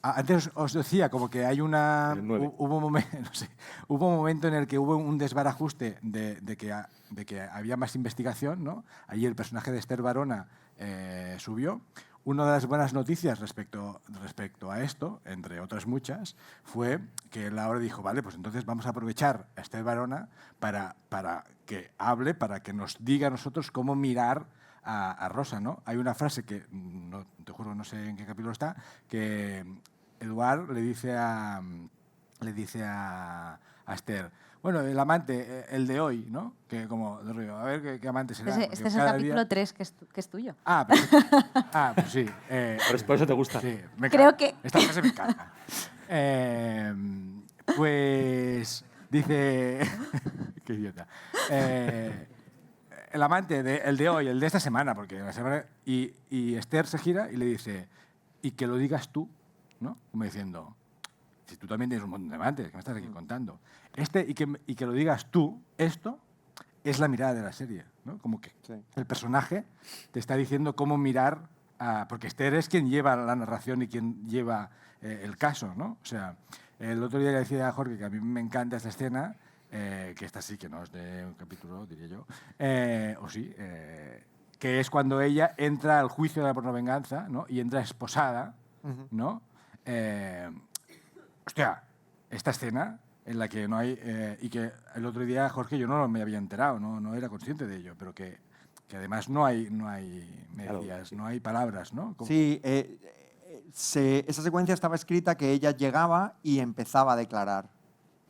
antes os decía como que hay hubo un momento en el que hubo un desbarajuste de que había más investigación, ¿no? Allí el personaje de Esther Barona subió. Una de las buenas noticias respecto a esto, entre otras muchas, fue que Laura dijo, vale, pues entonces vamos a aprovechar a Esther Barona para que hable, para que nos diga a nosotros cómo mirar a Rosa, ¿no? Hay una frase que, te juro, no sé en qué capítulo está, que Eduard le dice a Esther, bueno, el amante, el de hoy, ¿no? Que como de río, a ver qué amante será. Este es el capítulo 3 que es tuyo. Pues sí. Por eso te gusta. Sí, creo que... Esta frase me encanta. Pues dice... Qué idiota. El amante, el de hoy, el de esta semana, porque la semana... Y Esther se gira y le dice, y que lo digas tú, ¿no? Como diciendo, si tú también tienes un montón de amantes, que me estás aquí contando. Y que lo digas tú, esto es la mirada de la serie, ¿no? Como que el personaje te está diciendo cómo mirar, porque Esther es quien lleva la narración y quien lleva el caso, ¿no? O sea, el otro día le decía a Jorge que a mí me encanta esta escena, que esta sí que no es de un capítulo, diría yo, o sí, que es cuando ella entra al juicio de la pornovenganza, ¿no? Y entra esposada, ¿no? Hostia, esta escena en la que no hay... y que el otro día, Jorge, yo no me había enterado, no era consciente de ello, pero que además no hay me decías, no hay palabras, ¿no? Sí, esa secuencia estaba escrita que ella llegaba y empezaba a declarar.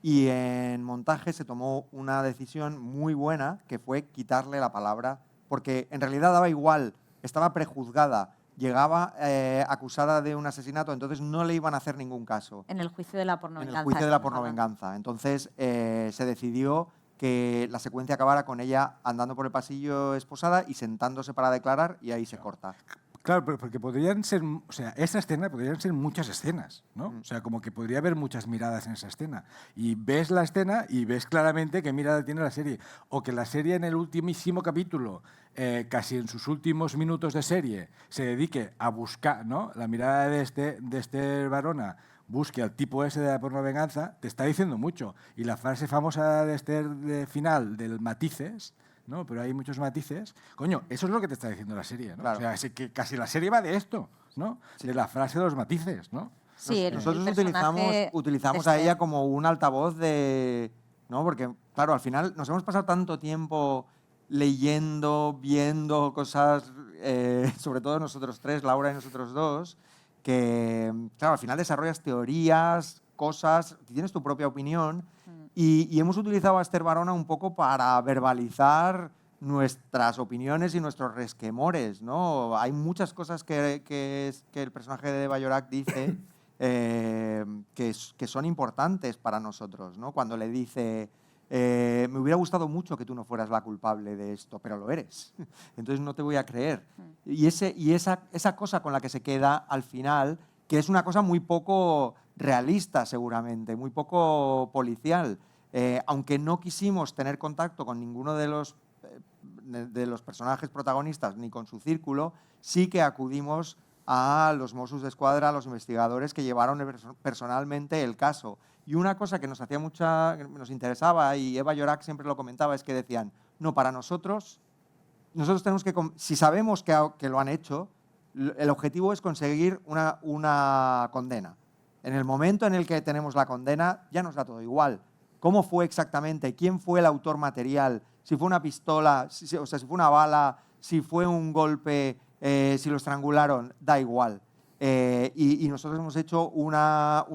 Y en montaje se tomó una decisión muy buena, que fue quitarle la palabra, porque en realidad daba igual, estaba prejuzgada, llegaba acusada de un asesinato, entonces no le iban a hacer ningún caso. En el juicio de la pornovenganza. En el juicio de la pornovenganza. Entonces se decidió que la secuencia acabara con ella andando por el pasillo esposada y sentándose para declarar, y ahí se corta. Claro, porque podrían ser, o sea, esa escena podrían ser muchas escenas, ¿no? O sea, como que podría haber muchas miradas en esa escena. Y ves la escena y ves claramente qué mirada tiene la serie. O que la serie en el ultimísimo capítulo, casi en sus últimos minutos de serie, se dedique a buscar, ¿no? La mirada de Esther Barona busque al tipo ese de la pornovenganza, te está diciendo mucho. Y la frase famosa de Esther de final, del matices, ¿no? Pero hay muchos matices. Coño, eso es lo que te está diciendo la serie, ¿no? Claro. O sea, es que casi la serie va de esto, ¿no? Sí. De la frase de los matices, ¿no? Sí, Nosotros el utilizamos a ella como un altavoz de... ¿no? Porque, claro, al final nos hemos pasado tanto tiempo leyendo, viendo cosas, sobre todo nosotros tres, Laura y nosotros dos, que, claro, al final desarrollas teorías, cosas, tienes tu propia opinión, y hemos utilizado a Esther Barona un poco para verbalizar nuestras opiniones y nuestros resquemores, ¿no? Hay muchas cosas que el personaje de Bayorak dice que son importantes para nosotros, ¿no? Cuando le dice, me hubiera gustado mucho que tú no fueras la culpable de esto, pero lo eres, entonces no te voy a creer. Y esa cosa con la que se queda al final, que es una cosa muy poco realista seguramente, muy poco policial, aunque no quisimos tener contacto con ninguno de los personajes protagonistas ni con su círculo, sí que acudimos a los Mossos d'Esquadra, a los investigadores que llevaron personalmente el caso. Y una cosa que nos interesaba, y Eva Llorac siempre lo comentaba, es que decían, no, para nosotros tenemos que, si sabemos que lo han hecho, el objetivo es conseguir una condena. En el momento en el que tenemos la condena, ya nos da todo igual. ¿Cómo fue exactamente? ¿Quién fue el autor material? Si fue una pistola, si fue una bala, si fue un golpe, si lo estrangularon, da igual. Y nosotros hemos hecho una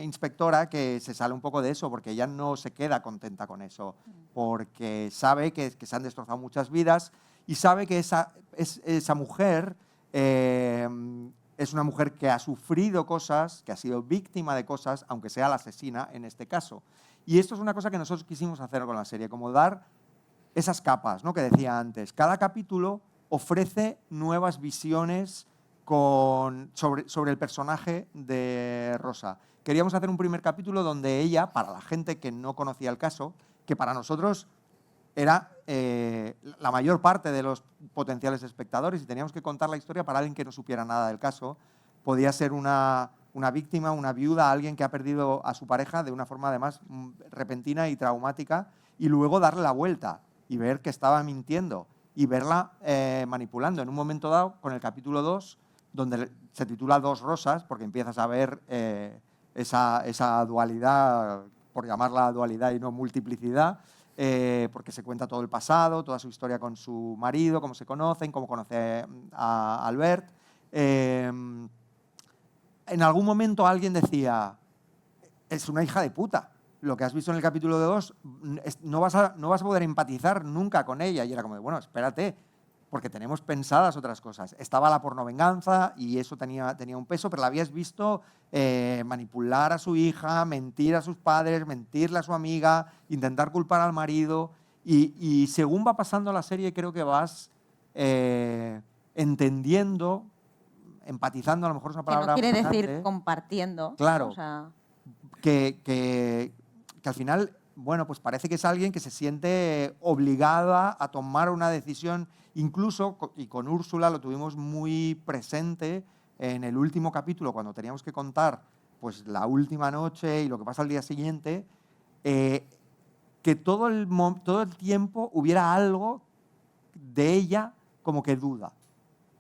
inspectora que se sale un poco de eso, porque ella no se queda contenta con eso, porque sabe que se han destrozado muchas vidas y sabe que esa mujer es una mujer que ha sufrido cosas, que ha sido víctima de cosas, aunque sea la asesina en este caso. Y esto es una cosa que nosotros quisimos hacer con la serie, como dar esas capas, ¿no? Que decía antes. Cada capítulo ofrece nuevas visiones sobre el personaje de Rosa. Queríamos hacer un primer capítulo donde ella, para la gente que no conocía el caso, que para nosotros era la mayor parte de los potenciales espectadores, y teníamos que contar la historia para alguien que no supiera nada del caso. Podía ser una víctima, una viuda, alguien que ha perdido a su pareja de una forma además repentina y traumática, y luego darle la vuelta y ver que estaba mintiendo y verla manipulando. En un momento dado, con el capítulo 2, donde se titula Dos Rosas, porque empiezas a ver esa dualidad, por llamarla dualidad y no multiplicidad, porque se cuenta todo el pasado, toda su historia con su marido, cómo se conocen, cómo conoce a Albert. En algún momento alguien decía, es una hija de puta. Lo que has visto en el capítulo 2, no vas a poder empatizar nunca con ella. Y era como, bueno, espérate, porque tenemos pensadas otras cosas. Estaba la pornovenganza y eso tenía un peso, pero la habías visto manipular a su hija, mentir a sus padres, mentirle a su amiga, intentar culpar al marido. Y según va pasando la serie, creo que vas entendiendo empatizando, a lo mejor es una Que palabra no quiere muy decir grande, compartiendo. Claro. O sea, que al final, bueno, pues parece que es alguien que se siente obligada a tomar una decisión, incluso, y con Úrsula lo tuvimos muy presente en el último capítulo, cuando teníamos que contar pues, la última noche y lo que pasa al día siguiente, que todo el tiempo hubiera algo de ella como que duda.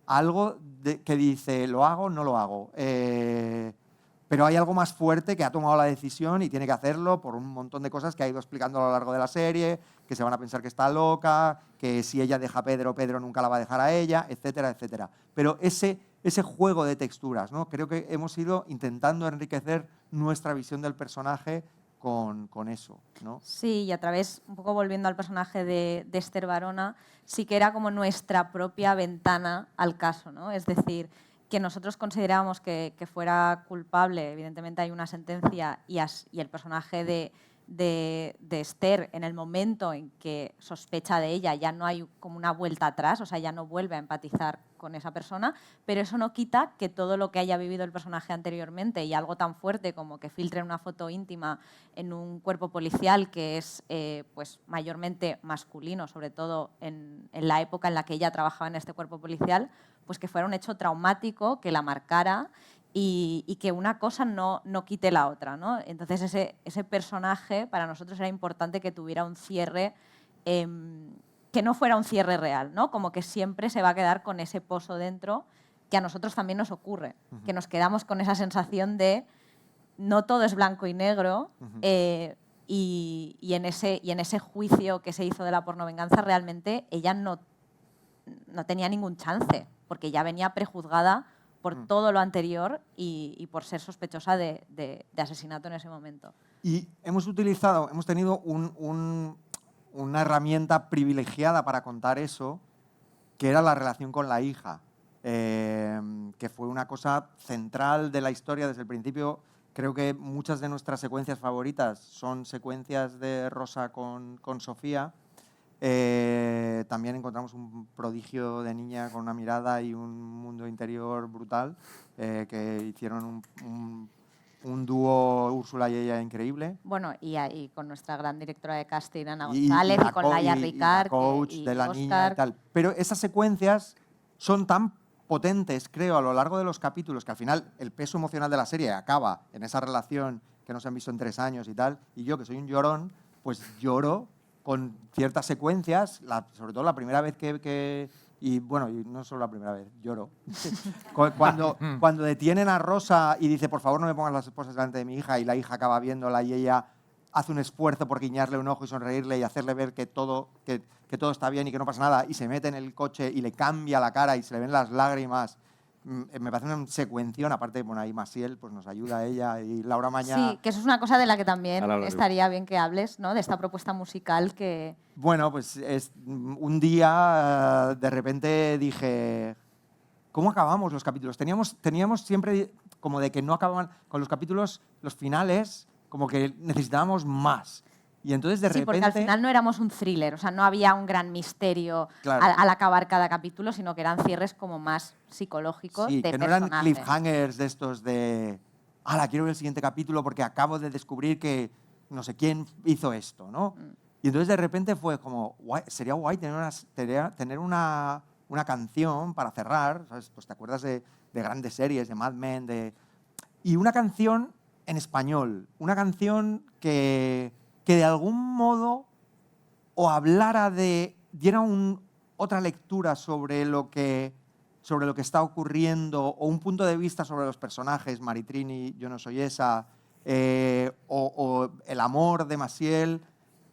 Algo que dice, ¿lo hago o no lo hago? Pero hay algo más fuerte que ha tomado la decisión y tiene que hacerlo por un montón de cosas que ha ido explicando a lo largo de la serie, que se van a pensar que está loca, que si ella deja a Pedro, Pedro nunca la va a dejar a ella, etcétera, etcétera. Pero ese juego de texturas, ¿no? Creo que hemos ido intentando enriquecer nuestra visión del personaje con eso, ¿no? sí, y a través, un poco volviendo al personaje de Esther Barona, sí que era como nuestra propia ventana al caso, ¿no? Es decir, que nosotros considerábamos que fuera culpable, evidentemente hay una sentencia y el personaje de Esther, en el momento en que sospecha de ella, ya no hay como una vuelta atrás, o sea, ya no vuelve a empatizar con esa persona, pero eso no quita que todo lo que haya vivido el personaje anteriormente y algo tan fuerte como que filtre una foto íntima en un cuerpo policial que es pues mayormente masculino, sobre todo en la época en la que ella trabajaba en este cuerpo policial, pues que fuera un hecho traumático, que la marcara y que una cosa no quite la otra, ¿no? Entonces ese personaje para nosotros era importante que tuviera un cierre, que no fuera un cierre real, ¿no? Como que siempre se va a quedar con ese pozo dentro, que a nosotros también nos ocurre, que nos quedamos con esa sensación de no todo es blanco y negro, y en ese juicio que se hizo de la pornovenganza realmente ella no tenía ningún chance, porque ya venía prejuzgada por todo lo anterior y por ser sospechosa de asesinato en ese momento. Y hemos tenido una herramienta privilegiada para contar eso, que era la relación con la hija, que fue una cosa central de la historia desde el principio. Creo que muchas de nuestras secuencias favoritas son secuencias de Rosa con Sofía. También encontramos un prodigio de niña con una mirada y un mundo interior brutal, que hicieron un dúo Úrsula y ella increíble. Bueno, y con nuestra gran directora de casting, Ana González, y con Laia Ricard, la coach y de la Óscar. niña y tal. Pero esas secuencias son tan potentes, creo, a lo largo de los capítulos, que al final el peso emocional de la serie acaba en esa relación que no se han visto en 3 años y tal, y yo, que soy un llorón, pues lloro con ciertas secuencias, sobre todo la primera vez y bueno, y no solo la primera vez, lloro. Cuando detienen a Rosa y dice, por favor no me pongas las esposas delante de mi hija, y la hija acaba viéndola y ella hace un esfuerzo por guiñarle un ojo y sonreírle y hacerle ver que todo está bien y que no pasa nada, y se mete en el coche y le cambia la cara y se le ven las lágrimas. Me parece una secuención, aparte, bueno, ahí Maciel pues nos ayuda a ella y Laura Mañá. Sí, que eso es una cosa de la que también estaría bien que hables, ¿no? De esta propuesta musical que... Bueno, pues un día de repente dije, ¿cómo acabamos los capítulos? Teníamos siempre como de que no acababan con los capítulos, los finales, como que necesitábamos más. Y entonces de repente... Sí, porque al final no éramos un thriller, o sea, no había un gran misterio Claro. al acabar cada capítulo, sino que eran cierres como más psicológicos Sí, de que no eran personajes. cliffhangers de estos de, quiero ver el siguiente capítulo porque acabo de descubrir que no sé quién hizo esto, ¿no? Y entonces de repente fue como, sería guay tener una canción para cerrar, ¿sabes? Pues te acuerdas de grandes series, de Mad Men, y una canción en español, una canción que de algún modo o hablara diera otra lectura sobre lo que está ocurriendo, o un punto de vista sobre los personajes, Maritrini, Yo no soy esa, o el amor de Maciel.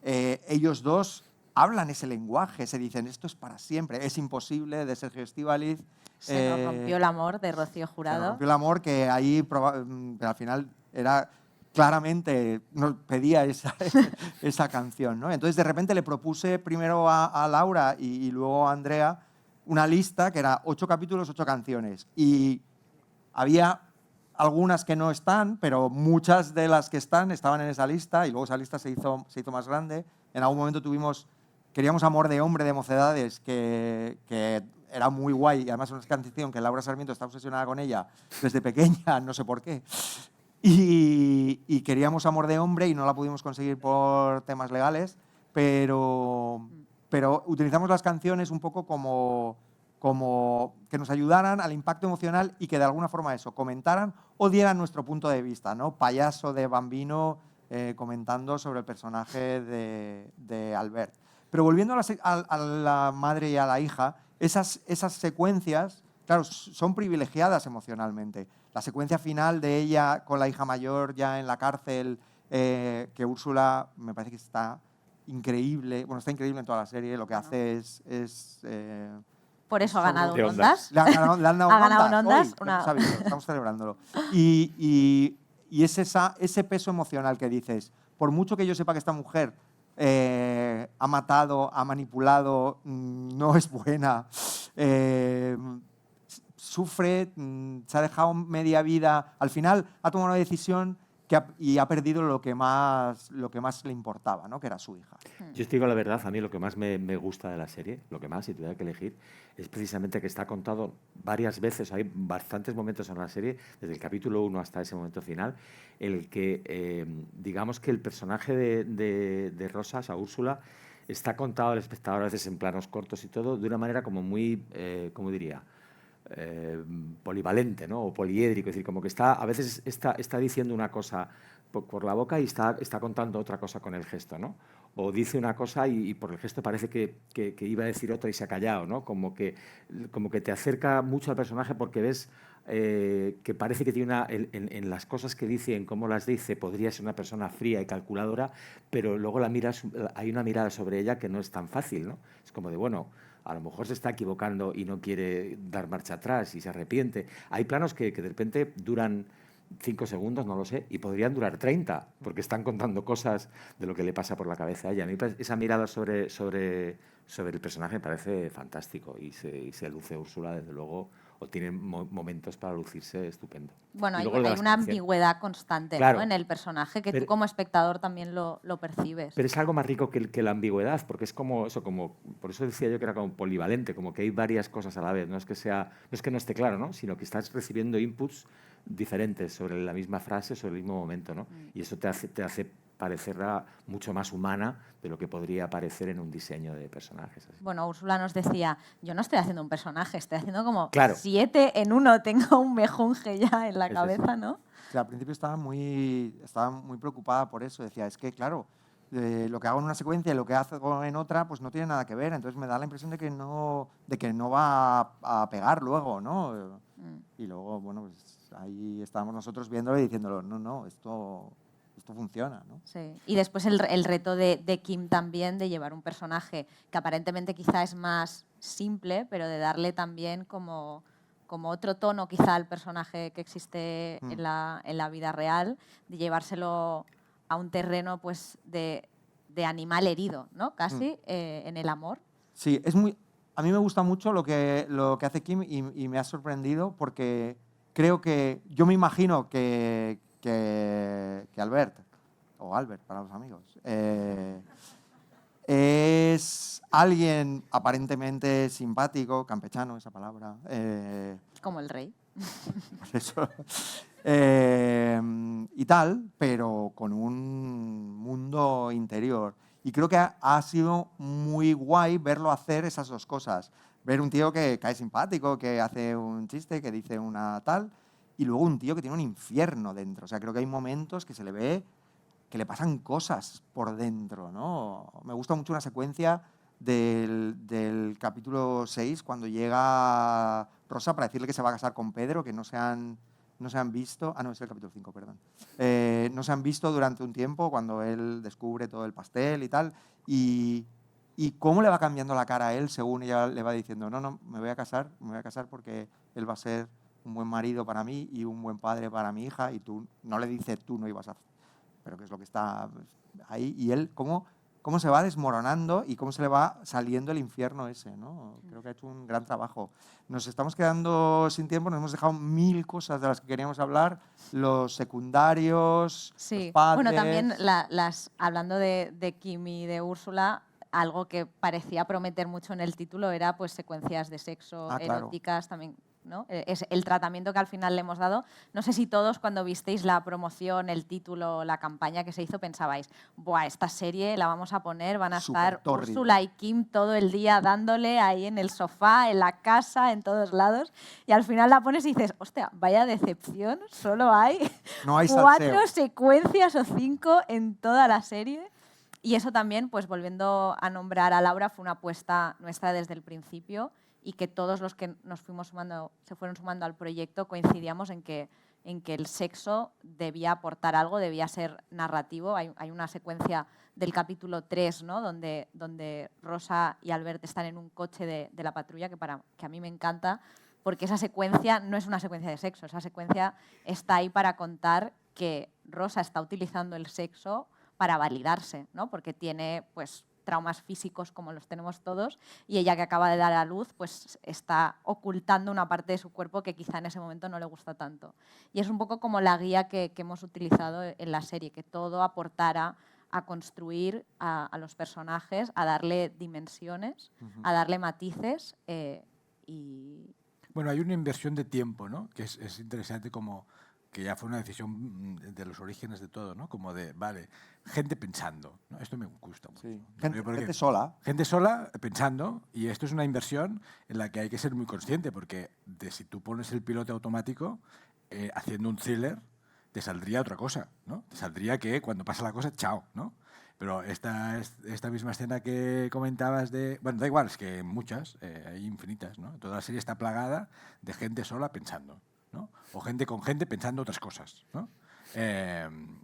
Ellos dos hablan ese lenguaje, se dicen, esto es para siempre, es imposible, de Sergio Estíbaliz. Se nos rompió el amor, de Rocío Jurado. Se nos rompió el amor, que ahí pero al final era... Claramente nos pedía esa canción, ¿no? Entonces, de repente le propuse primero a Laura y luego a Andrea una lista que era 8 capítulos, 8 canciones. Y había algunas que no están, pero muchas de las que estaban en esa lista, y luego esa lista se hizo más grande. En algún momento queríamos Amor de hombre de Mocedades, que era muy guay, y además es una canción que Laura Sarmiento está obsesionada con ella desde pequeña, no sé por qué. Y queríamos Amor de Hombre y no la pudimos conseguir por temas legales, pero utilizamos las canciones un poco como que nos ayudaran al impacto emocional y que de alguna forma eso, comentaran o dieran nuestro punto de vista, ¿no? Payaso de Bambino comentando sobre el personaje de Albert. Pero volviendo a la madre y a la hija, esas secuencias, claro, son privilegiadas emocionalmente. La secuencia final de ella con la hija mayor ya en la cárcel, que Úrsula me parece que está increíble, bueno, está increíble en toda la serie, lo que hace es por eso ha ganado un Ondas. Ondas. le han dado Ha ganado un Ondas. Ondas. Hoy, hemos sabido, estamos celebrándolo. Y es ese peso emocional que dices, por mucho que yo sepa que esta mujer ha matado, ha manipulado, no es buena, sufre, se ha dejado media vida, al final ha tomado una decisión y ha perdido lo que más le importaba, ¿no? Que era su hija. Yo os digo la verdad, a mí lo que más me gusta de la serie, lo que más, si tuviera que elegir, es precisamente que está contado varias veces, hay bastantes momentos en la serie, desde el capítulo 1 hasta ese momento final, en el que, digamos que el personaje de Rosa, o sea, Úrsula, está contado al espectador a veces en planos cortos y todo, de una manera como muy, ¿cómo diría?, polivalente, ¿no? O poliédrico, es decir, como que a veces está diciendo una cosa por la boca y está contando otra cosa con el gesto, ¿no? O dice una cosa y por el gesto parece que iba a decir otra y se ha callado, ¿no? Como que te acerca mucho al personaje porque ves que parece que tiene en las cosas que dice, en cómo las dice, podría ser una persona fría y calculadora, pero luego hay una mirada sobre ella que no es tan fácil, ¿no? Es como de, bueno, a lo mejor se está equivocando y no quiere dar marcha atrás y se arrepiente. Hay planos que de repente duran 5 segundos, no lo sé, y podrían durar 30, porque están contando cosas de lo que le pasa por la cabeza a ella. A mí esa mirada sobre el personaje me parece fantástico y se luce Úrsula, desde luego, o tiene momentos para lucirse estupendo. Bueno, hay una ambigüedad constante, claro, ¿no? En el personaje que tú como espectador también lo percibes. Pero es algo más rico que la ambigüedad, porque es como eso, por eso decía yo que era como polivalente, como que hay varias cosas a la vez. No es que no esté claro, ¿no? Sino que estás recibiendo inputs diferentes sobre la misma frase, sobre el mismo momento, ¿no? Y eso te hace parecerla mucho más humana de lo que podría parecer en un diseño de personajes. Así. Bueno, Úrsula nos decía, yo no estoy haciendo un personaje, estoy haciendo como claro. 7 en 1, tengo un mejunje ya en la cabeza, ¿no? Sí, al principio estaba muy preocupada por eso, decía, es que claro, lo que hago en una secuencia y lo que hago en otra pues no tiene nada que ver, entonces me da la impresión de que no va a pegar luego, ¿no? Y luego, bueno, pues ahí estábamos nosotros viéndolo y diciéndolo, no, esto funciona, ¿no? Sí. Y después el reto de Kim también de llevar un personaje que aparentemente quizá es más simple, pero de darle también como otro tono quizá al personaje que existe en la vida real, de llevárselo a un terreno pues de animal herido, ¿no? Casi en el amor. Sí, a mí me gusta mucho lo que hace Kim y me ha sorprendido porque creo que yo me imagino que Albert, o Albert para los amigos, es alguien aparentemente simpático, campechano, esa palabra. Como el rey. Eso. Y tal, pero con un mundo interior. Y creo que ha sido muy guay verlo hacer esas dos cosas. Ver un tío que cae simpático, que hace un chiste, que dice una tal, y luego un tío que tiene un infierno dentro. O sea, creo que hay momentos que se le ve que le pasan cosas por dentro, ¿no? Me gusta mucho una secuencia del capítulo 6, cuando llega Rosa para decirle que se va a casar con Pedro, que no se han visto... Ah, no, es el capítulo 5, perdón. No se han visto durante un tiempo, cuando él descubre todo el pastel y tal, y cómo le va cambiando la cara a él según ella le va diciendo, no, me voy a casar porque él va a ser un buen marido para mí y un buen padre para mi hija, y tú no le dices tú no ibas a hacer, pero que es lo que está ahí, y él cómo se va desmoronando y cómo se le va saliendo el infierno ese, ¿no? Creo que ha hecho un gran trabajo. Nos estamos quedando sin tiempo, nos hemos dejado 1000 cosas de las que queríamos hablar, los secundarios, sí. los padres... Bueno, también hablando de Kim y de Úrsula, algo que parecía prometer mucho en el título era pues secuencias de sexo claro. eróticas también, ¿no? Es el tratamiento que al final le hemos dado. No sé si todos cuando visteis la promoción, el título, la campaña que se hizo pensabais, buah, esta serie la vamos a poner, van a estar Supertórrido. Úrsula y Kim todo el día dándole ahí en el sofá, en la casa, en todos lados, y al final la pones y dices, hostia, vaya decepción, solo hay No hay 4 salseo. secuencias o 5 en toda la serie. Y eso también, pues volviendo a nombrar a Laura, fue una apuesta nuestra desde el principio y que todos los que se fueron sumando al proyecto coincidíamos en que el sexo debía aportar algo, debía ser narrativo. Hay una secuencia del capítulo 3, ¿no? donde Rosa y Albert están en un coche de la patrulla, que a mí me encanta, porque esa secuencia no es una secuencia de sexo, esa secuencia está ahí para contar que Rosa está utilizando el sexo para validarse, ¿no? Porque tiene pues, traumas físicos como los tenemos todos y ella que acaba de dar a luz pues, está ocultando una parte de su cuerpo que quizá en ese momento no le gusta tanto. Y es un poco como la guía que hemos utilizado en la serie, que todo aportara a construir a los personajes, a darle dimensiones, a darle matices y... Bueno, hay una inversión de tiempo, ¿no? Que es interesante como que ya fue una decisión de los orígenes de todo, ¿no? Como de, vale, gente pensando, ¿no? Esto me gusta mucho. Sí. ¿no? Gente sola. Gente sola pensando, y esto es una inversión en la que hay que ser muy consciente, porque si tú pones el piloto automático haciendo un thriller, te saldría otra cosa, ¿no? Te saldría que cuando pasa la cosa, chao, ¿no? Pero esta misma escena que comentabas de... Bueno, da igual, es que muchas, hay infinitas, ¿no? Toda la serie está plagada de gente sola pensando, ¿no? O gente con gente pensando otras cosas, ¿no?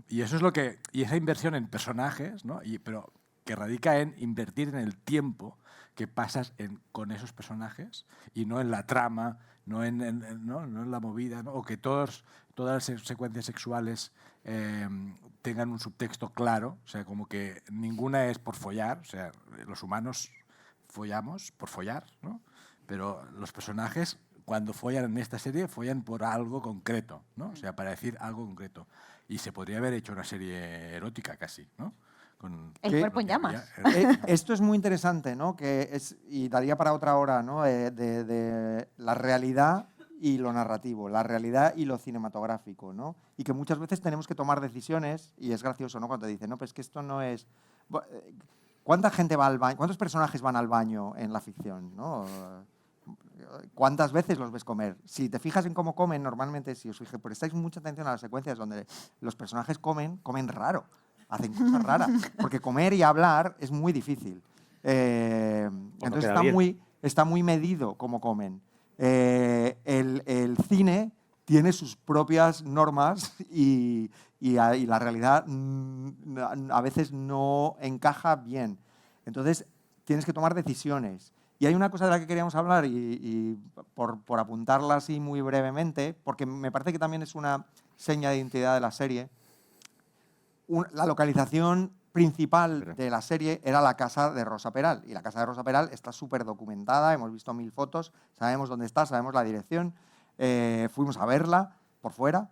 Y eso es lo que... Y esa inversión en personajes, ¿no? Pero que radica en invertir en el tiempo que pasas con esos personajes y no en la trama, no en la movida, ¿no? O que todas las secuencias sexuales tengan un subtexto claro, o sea, como que ninguna es por follar, o sea, los humanos follamos por follar, ¿no? Pero los personajes, cuando follan en esta serie, follan por algo concreto, ¿no? O sea, para decir algo concreto. Y se podría haber hecho una serie erótica casi, ¿no? El cuerpo en llamas. Esto es muy interesante, ¿no? Y daría para otra hora, ¿no? De la realidad y lo narrativo, la realidad y lo cinematográfico, ¿no? Y que muchas veces tenemos que tomar decisiones, y es gracioso, ¿no? Cuando te dicen, no, pues que esto no es... ¿Cuánta gente va al baño? ¿Cuántos personajes van al baño en la ficción, ¿no? ¿Cuántas veces los ves comer? Si te fijas en cómo comen, normalmente, si os fijáis, prestáis mucha atención a las secuencias donde los personajes comen raro, hacen cosas raras, porque comer y hablar es muy difícil. Entonces está muy medido cómo comen. El cine tiene sus propias normas y la realidad a veces no encaja bien. Entonces tienes que tomar decisiones. Y hay una cosa de la que queríamos hablar, y por apuntarla así muy brevemente, porque me parece que también es una seña de identidad de la serie. La localización principal de la serie era la casa de Rosa Peral. Y la casa de Rosa Peral está súper documentada, hemos visto 1000 fotos, sabemos dónde está, sabemos la dirección. Fuimos a verla por fuera.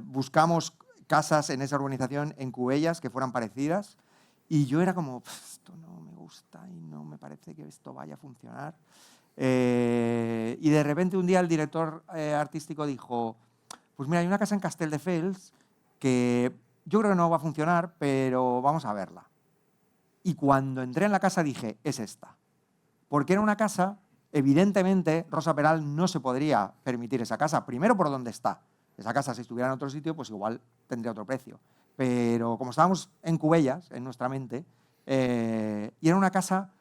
Buscamos casas en esa urbanización en Cubellas que fueran parecidas. Y yo era como, esto no me gusta y no me parece que esto vaya a funcionar. Y de repente un día el director artístico dijo, pues mira, hay una casa en Castelldefels que yo creo que no va a funcionar, pero vamos a verla. Y cuando entré en la casa dije, es esta. Porque era una casa, evidentemente, Rosa Peral no se podría permitir esa casa, primero por dónde está. Esa casa, si estuviera en otro sitio, pues igual tendría otro precio. Pero como estábamos en Cubellas, en nuestra mente, y era una casa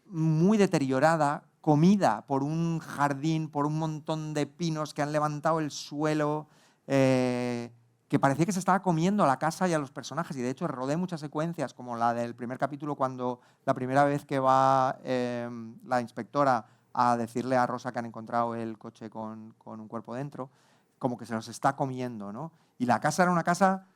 muy deteriorada, comida por un jardín, por un montón de pinos que han levantado el suelo, que parecía que se estaba comiendo a la casa y a los personajes. Y de hecho rodé muchas secuencias, como la del primer capítulo, cuando la primera vez que va la inspectora a decirle a Rosa que han encontrado el coche con un cuerpo dentro, como que se los está comiendo, ¿no? Y la casa era una casa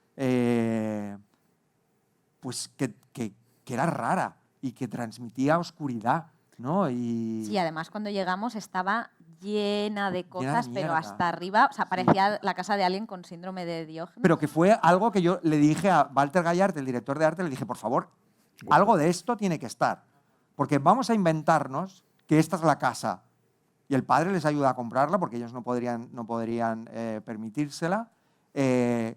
pues que era rara y que transmitía oscuridad, ¿no? Sí, además cuando llegamos estaba llena de cosas, de pero mierda. hasta arriba, o sea, parecía la casa de alguien con síndrome de Diógenes. Pero que fue algo que yo le dije a Walter Gallart, el director de arte, le dije, por favor, Algo de esto tiene que estar. Porque vamos a inventarnos que esta es la casa y el padre les ayuda a comprarla porque ellos no podrían permitírsela.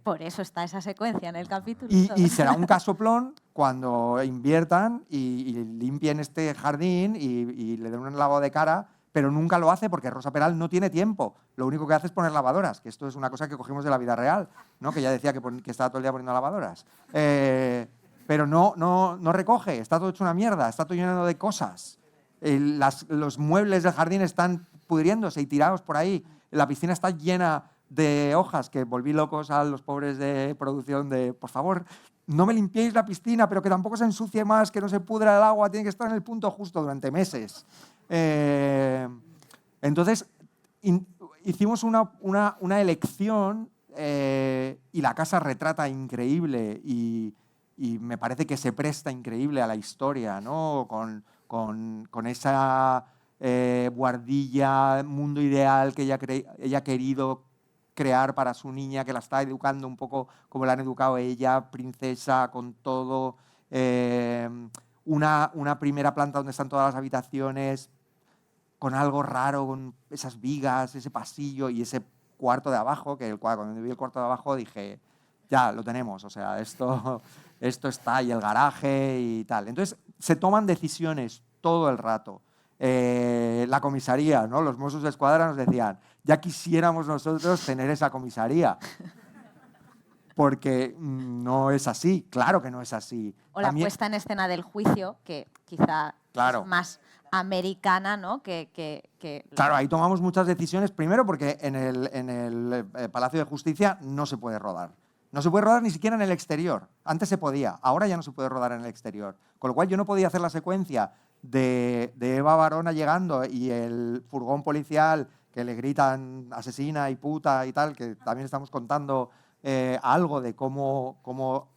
Por eso está esa secuencia en el capítulo. Y será un casoplón cuando inviertan y limpien este jardín y le den un lavado de cara, pero nunca lo hace porque Rosa Peral no tiene tiempo. Lo único que hace es poner lavadoras, que esto es una cosa que cogimos de la vida real, ¿no? Que ella decía que estaba todo el día poniendo lavadoras. Pero no recoge, está todo hecho una mierda, está todo lleno de cosas. Los muebles del jardín están pudriéndose y tirados por ahí. La piscina está llena de hojas, que volví locos a los pobres de producción de, por favor, no me limpiéis la piscina, pero que tampoco se ensucie más, que no se pudra el agua, tiene que estar en el punto justo durante meses. Entonces, hicimos una elección y la casa retrata increíble y me parece que se presta increíble a la historia, ¿no? Con esa guardilla, mundo ideal que ella ha querido crear para su niña, que la está educando un poco como la han educado ella, princesa, con todo. Una primera planta donde están todas las habitaciones, con algo raro, con esas vigas, ese pasillo y ese cuarto de abajo, que cuando vi el cuarto de abajo dije, ya, lo tenemos, o sea, esto está, y el garaje y tal. Entonces, se toman decisiones todo el rato. La comisaría, ¿no? Los Mossos d'Esquadra nos decían, ya quisiéramos nosotros tener esa comisaría. Porque no es así, claro que no es así. O la puesta en escena del juicio, que quizá es más americana, ¿no? Claro, ahí tomamos muchas decisiones. Primero porque en el Palacio de Justicia no se puede rodar. No se puede rodar ni siquiera en el exterior. Antes se podía, ahora ya no se puede rodar en el exterior. Con lo cual yo no podía hacer la secuencia de Eva Barona llegando y el furgón policial que le gritan asesina y puta y tal, que también estamos contando algo de cómo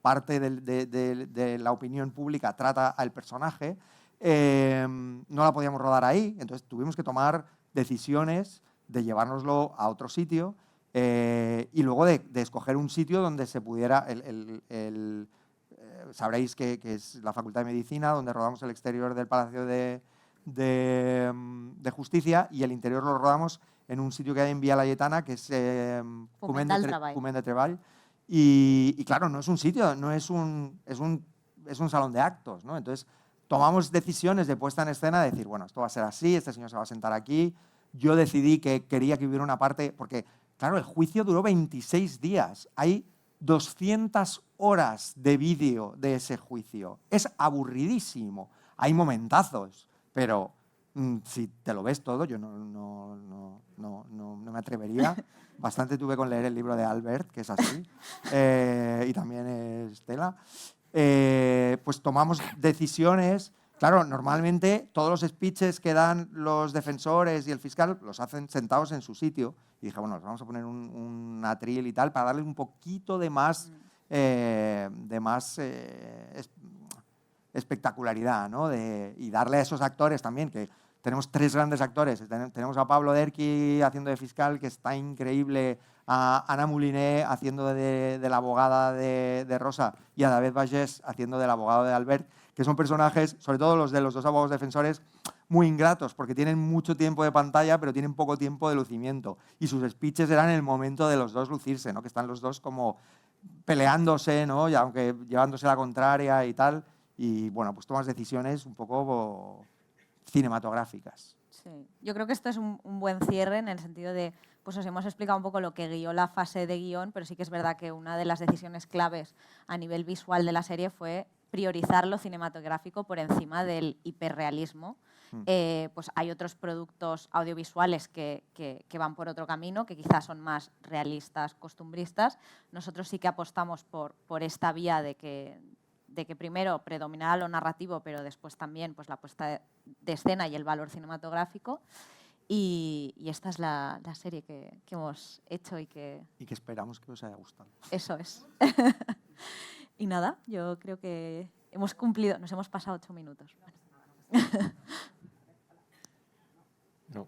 parte de la opinión pública trata al personaje. No la podíamos rodar ahí, entonces tuvimos que tomar decisiones de llevárnoslo a otro sitio y luego de escoger un sitio donde se pudiera, sabréis que es la Facultad de Medicina, donde rodamos el exterior del Palacio de Justicia, y el interior lo rodamos en un sitio que hay en Vía Laietana, que es Foment de Treball. Y claro, no es un sitio, es un salón de actos, ¿no? Entonces, tomamos decisiones de puesta en escena, de decir, bueno, esto va a ser así, este señor se va a sentar aquí. Yo decidí que quería que hubiera una parte, porque, claro, el juicio duró 26 días. Hay 200 horas de vídeo de ese juicio. Es aburridísimo. Hay momentazos, pero si te lo ves todo, yo no me atrevería. Bastante tuve con leer el libro de Albert, que es así, y también Estela. Pues tomamos decisiones. Claro, normalmente todos los speeches que dan los defensores y el fiscal los hacen sentados en su sitio. Y dije, bueno, les vamos a poner un atril y tal para darle un poquito de más, espectacularidad, ¿no? Y darle a esos actores también, que tenemos 3 grandes actores. Tenemos a Pablo Derqui haciendo de fiscal, que está increíble, a Ana Mouliné haciendo de la abogada de Rosa, y a David Bagés haciendo del abogado de Albert, que son personajes, sobre todo los de los 2 abogados defensores, muy ingratos, porque tienen mucho tiempo de pantalla, pero tienen poco tiempo de lucimiento. Y sus speeches eran el momento de los dos lucirse, ¿no? Que están los dos como peleándose, ¿no? Y aunque llevándose la contraria y tal. Y bueno, pues tomas decisiones un poco cinematográficas. Sí. Yo creo que esto es un buen cierre en el sentido de, pues os hemos explicado un poco lo que guió la fase de guión, pero sí que es verdad que una de las decisiones claves a nivel visual de la serie fue priorizar lo cinematográfico por encima del hiperrealismo. Pues hay otros productos audiovisuales que van por otro camino, que quizás son más realistas, costumbristas. Nosotros sí que apostamos por esta vía de que primero predominara lo narrativo, pero después también pues, la puesta de escena y el valor cinematográfico. Y esta es la serie que hemos hecho y que esperamos que os haya gustado. Eso es. Y nada, yo creo que hemos cumplido, nos hemos pasado 8 minutos. No.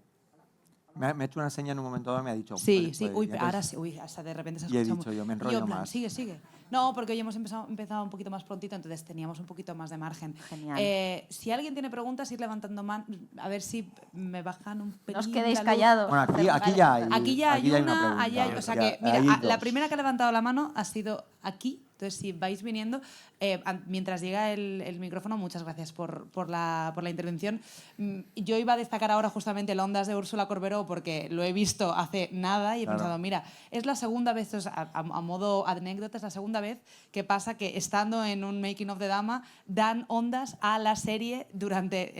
Me ha hecho una seña en un momento dado y me ha dicho... Sí, "Puede- sí. puede". Uy, Y entonces- ahora sí. Uy, hasta de repente se Y he escucha dicho yo, me Y enrollo en plan, más. sigue, sigue. No, porque hoy hemos empezado un poquito más prontito, entonces teníamos un poquito más de margen. Genial. Si alguien tiene preguntas, ir levantando mano, a ver si me bajan un pelín No os quedéis la luz. callados. Bueno, aquí Vale. ya hay, Aquí ya hay una una, pregunta. allá hay- o sea Ya que, mira, hay la dos. primera que ha levantado la mano ha sido aquí. Entonces, si vais viniendo, mientras llega el micrófono, muchas gracias por la intervención. Yo iba a destacar ahora justamente el Ondas de Úrsula Corberó porque lo he visto hace nada y he Claro. pensado, mira, es la segunda vez, o sea, a modo anécdota, es la segunda vez que pasa que estando en un making of de Dama dan ondas a la serie durante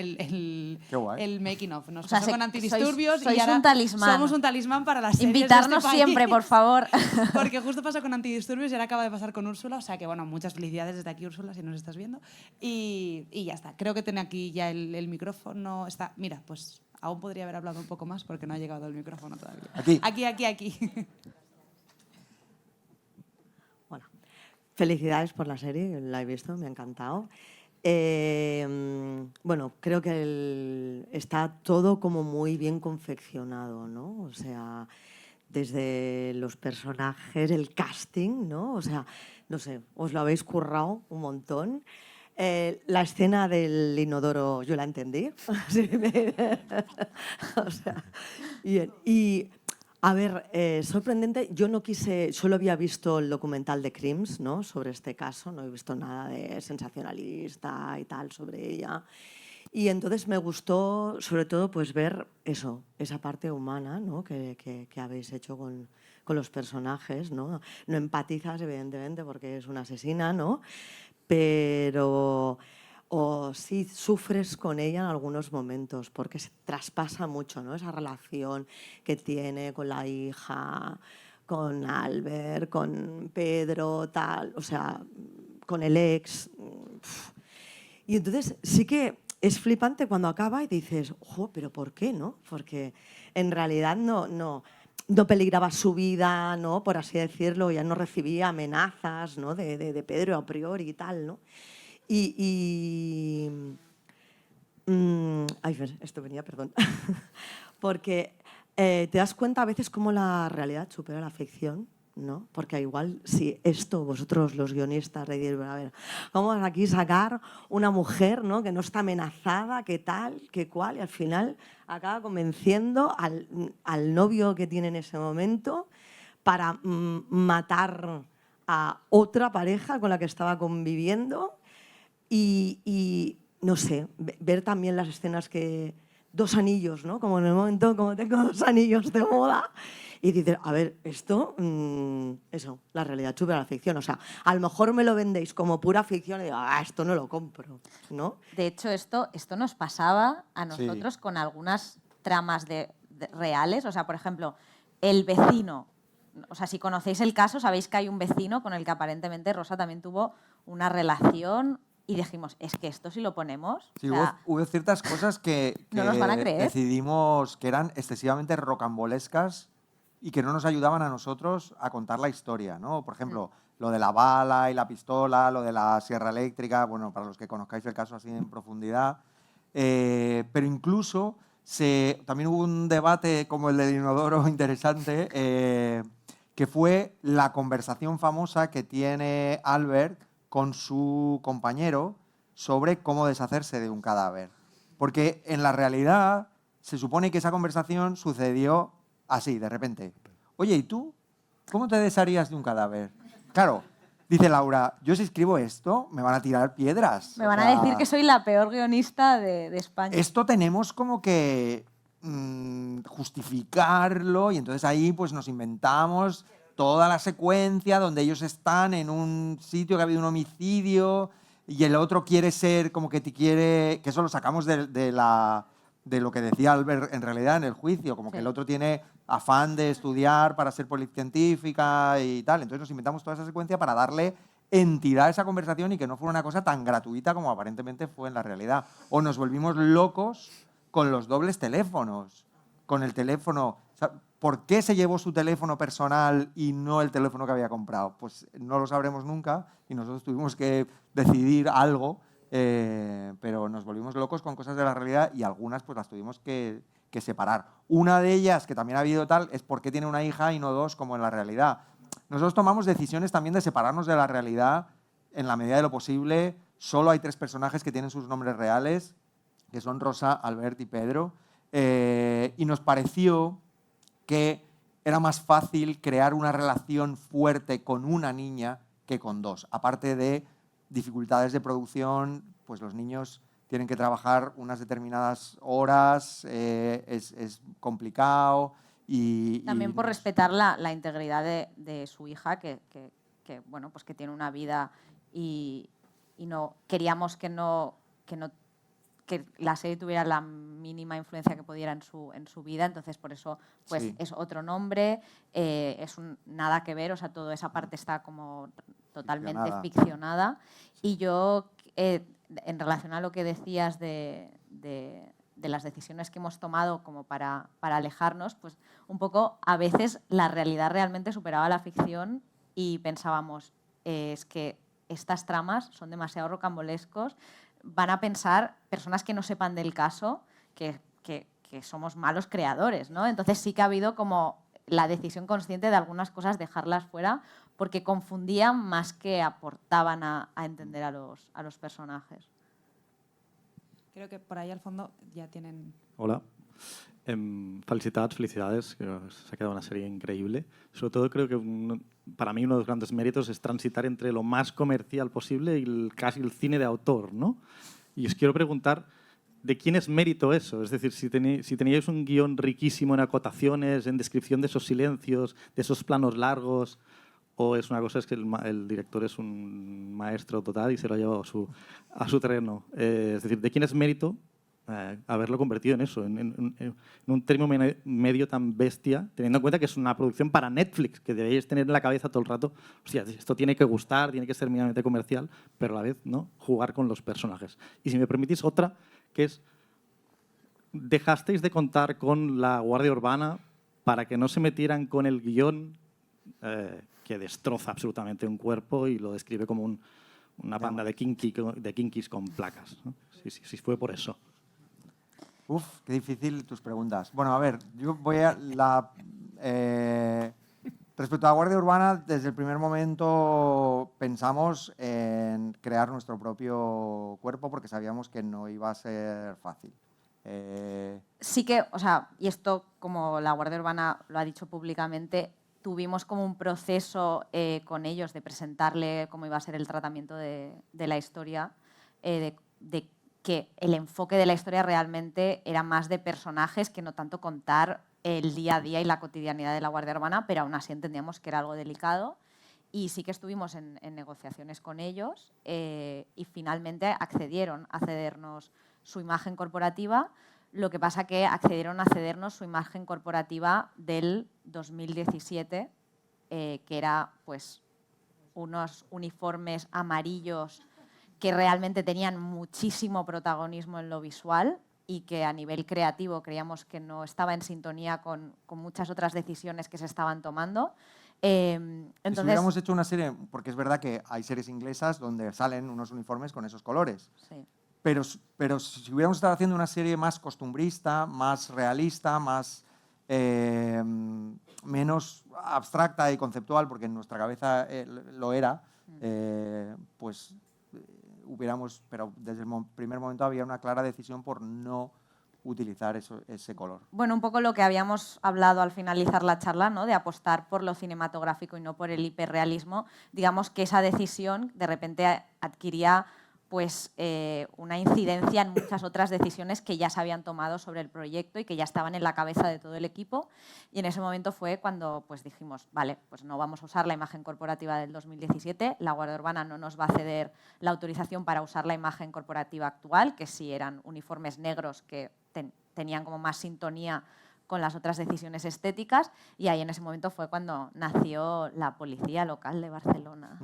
Qué guay. el making of. Nos O sea, pasó con Antidisturbios sois y ahora un talismán. somos un talismán para las series Invitarnos de este siempre, país. por favor. Porque justo pasó con Antidisturbios y ahora acaba de pasar con Úrsula, o sea que bueno, muchas felicidades desde aquí, Úrsula, si nos estás viendo. Y ya está, creo que tiene aquí ya el micrófono. Está, mira, pues aún podría haber hablado un poco más porque no ha llegado el micrófono todavía. Aquí. Bueno, felicidades por la serie, la he visto, me ha encantado. Bueno, creo que está todo como muy bien confeccionado, ¿no? O sea, desde los personajes, el casting, ¿no? O sea, no sé, os lo habéis currado un montón. La escena del inodoro yo la entendí. Sí, o sea, bien. Y a ver, sorprendente, yo no quise, solo había visto el documental de Crims, ¿no? Sobre este caso, no he visto nada de sensacionalista y tal sobre ella. Y entonces me gustó, sobre todo, pues ver eso, esa parte humana, ¿no? que habéis hecho con los personajes, ¿no? No empatizas, evidentemente, porque es una asesina, ¿no? Pero sí sufres con ella en algunos momentos, porque se traspasa mucho, ¿no? Esa relación que tiene con la hija, con Albert, con Pedro, tal, o sea, con el ex. Y entonces sí que es flipante cuando acaba y dices, ojo, pero ¿por qué, no? Porque en realidad no peligraba su vida, ¿no? Por así decirlo, ya no recibía amenazas, ¿no? de Pedro a priori y tal, ¿no? Ay, esto venía, perdón. Porque te das cuenta a veces cómo la realidad supera la ficción, ¿no? Porque igual si esto vosotros los guionistas decís, a ver, vamos aquí a sacar una mujer, ¿no? Que no está amenazada, que tal, que cual, y al final acaba convenciendo al novio que tiene en ese momento para matar a otra pareja con la que estaba conviviendo y no sé, ver también las escenas que... 2 anillos, ¿no? Como en el momento, como tengo 2 anillos de boda. Y dices, a ver, esto, eso, la realidad supera la ficción. O sea, a lo mejor me lo vendéis como pura ficción y digo, esto no lo compro, ¿no? De hecho, esto nos pasaba a nosotros con algunas tramas reales. O sea, por ejemplo, el vecino. O sea, si conocéis el caso, sabéis que hay un vecino con el que aparentemente Rosa también tuvo una relación. Y dijimos, es que esto si lo ponemos... Sí, o sea, hubo ciertas cosas que no nos van a creer. decidimos que eran excesivamente rocambolescas y que no nos ayudaban a nosotros a contar la historia, ¿no? Por ejemplo, lo de la bala y la pistola, lo de la sierra eléctrica, bueno, para los que conozcáis el caso así en profundidad. Pero incluso también hubo un debate como el del inodoro interesante, que fue la conversación famosa que tiene Albert con su compañero sobre cómo deshacerse de un cadáver. Porque en la realidad se supone que esa conversación sucedió así, de repente. Oye, ¿y tú? ¿Cómo te desharías de un cadáver? Claro, dice Laura, yo si escribo esto me van a tirar piedras. Me van a decir que soy la peor guionista de España. Esto tenemos como que justificarlo y entonces ahí pues nos inventamos toda la secuencia donde ellos están en un sitio que ha habido un homicidio y el otro quiere ser como que que eso lo sacamos de lo que decía Albert en realidad en el juicio, como que el otro tiene afán de estudiar para ser policientífica y tal. Entonces nos inventamos toda esa secuencia para darle entidad a esa conversación y que no fuera una cosa tan gratuita como aparentemente fue en la realidad. O nos volvimos locos con los dobles teléfonos, con el teléfono... O sea, ¿por qué se llevó su teléfono personal y no el teléfono que había comprado? Pues no lo sabremos nunca y nosotros tuvimos que decidir algo, pero nos volvimos locos con cosas de la realidad y algunas pues las tuvimos que que separar. Una de ellas, que también ha habido tal, es por qué tiene una hija y no dos como en la realidad. Nosotros tomamos decisiones también de separarnos de la realidad en la medida de lo posible. Solo hay 3 personajes que tienen sus nombres reales, que son Rosa, Albert y Pedro. Y nos pareció que era más fácil crear una relación fuerte con una niña que con 2. Aparte de dificultades de producción, pues los niños tienen que trabajar unas determinadas horas, es complicado. También por respetar la integridad de su hija, que bueno, pues que tiene una vida y no queríamos que la serie tuviera la mínima influencia que pudiera en su vida, entonces por eso pues Sí. es otro nombre, nada que ver, o sea, toda esa parte está como totalmente ficcionada. Y yo, en relación a lo que decías de las decisiones que hemos tomado como para alejarnos, pues un poco a veces la realidad realmente superaba la ficción y pensábamos, es que estas tramas son demasiado rocambolescos, van a pensar personas que no sepan del caso que somos malos creadores, ¿no? Entonces sí que ha habido como la decisión consciente de algunas cosas dejarlas fuera porque confundían más que aportaban a entender a los personajes. Creo que por ahí al fondo ya tienen... Hola. Felicidades, que se ha quedado una serie increíble. Sobre todo creo que para mí uno de los grandes méritos es transitar entre lo más comercial posible y casi el cine de autor, ¿no? Y os quiero preguntar, ¿de quién es mérito eso? Es decir, si teníais un guión riquísimo en acotaciones, en descripción de esos silencios, de esos planos largos, o es una cosa es que el director es un maestro total y se lo ha llevado a su terreno. Es decir, ¿de quién es mérito haberlo convertido en eso, en un término medio tan bestia, teniendo en cuenta que es una producción para Netflix, que debéis tener en la cabeza todo el rato, hostia, esto tiene que gustar, tiene que ser mínimamente comercial, pero a la vez no jugar con los personajes? Y si me permitís otra, que es, dejasteis de contar con la Guardia Urbana para que no se metieran con el guión que destroza absolutamente un cuerpo y lo describe como una banda de kinkis con placas, ¿no? Si fue por eso. Uf, qué difícil tus preguntas. Bueno, a ver, yo voy a... respecto a la Guardia Urbana, desde el primer momento pensamos en crear nuestro propio cuerpo porque sabíamos que no iba a ser fácil. Sí que, o sea, y esto como la Guardia Urbana lo ha dicho públicamente, tuvimos como un proceso con ellos de presentarle cómo iba a ser el tratamiento de la historia, de que el enfoque de la historia realmente era más de personajes que no tanto contar el día a día y la cotidianidad de la Guardia Urbana, pero aún así entendíamos que era algo delicado. Y sí que estuvimos en negociaciones con ellos y finalmente accedieron a cedernos su imagen corporativa. Lo que pasa que accedieron a cedernos su imagen corporativa del 2017, que era pues unos uniformes amarillos que realmente tenían muchísimo protagonismo en lo visual y que a nivel creativo creíamos que no estaba en sintonía con muchas otras decisiones que se estaban tomando. Entonces, si hubiéramos hecho una serie, porque es verdad que hay series inglesas donde salen unos uniformes con esos colores, sí. pero si hubiéramos estado haciendo una serie más costumbrista, más realista, más menos abstracta y conceptual, porque en nuestra cabeza lo era, pues hubiéramos, pero desde el primer momento había una clara decisión por no utilizar ese color. Bueno, un poco lo que habíamos hablado al finalizar la charla, ¿no? De apostar por lo cinematográfico y no por el hiperrealismo. Digamos que esa decisión de repente adquiría pues, una incidencia en muchas otras decisiones que ya se habían tomado sobre el proyecto y que ya estaban en la cabeza de todo el equipo. Y en ese momento fue cuando pues, dijimos, vale, pues no vamos a usar la imagen corporativa del 2017, la Guardia Urbana no nos va a ceder la autorización para usar la imagen corporativa actual, que sí eran uniformes negros que tenían como más sintonía con las otras decisiones estéticas, y ahí en ese momento fue cuando nació la policía local de Barcelona.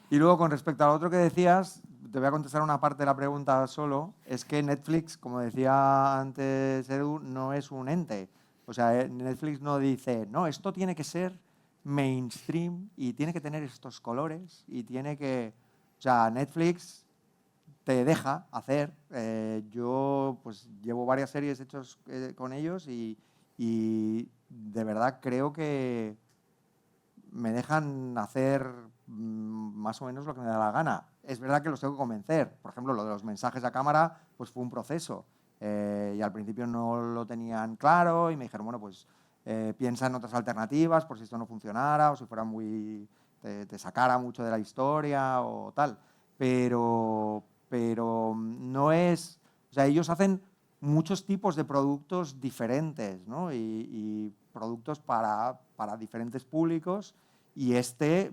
Y luego, con respecto a lo otro que decías, te voy a contestar una parte de la pregunta solo, es que Netflix, como decía antes Edu, no es un ente. O sea, Netflix no dice, no, esto tiene que ser mainstream y tiene que tener estos colores y tiene que... O sea, Netflix te deja hacer. Yo pues llevo varias series hechas con ellos y de verdad creo que me dejan hacer más o menos lo que me da la gana. Es verdad que los tengo que convencer. Por ejemplo, lo de los mensajes a cámara pues fue un proceso. Y al principio no lo tenían claro y me dijeron, bueno, pues piensa en otras alternativas por si esto no funcionara o si fuera muy... te sacara mucho de la historia o tal. Pero no es... O sea, ellos hacen muchos tipos de productos diferentes, ¿no? Y productos para diferentes públicos, y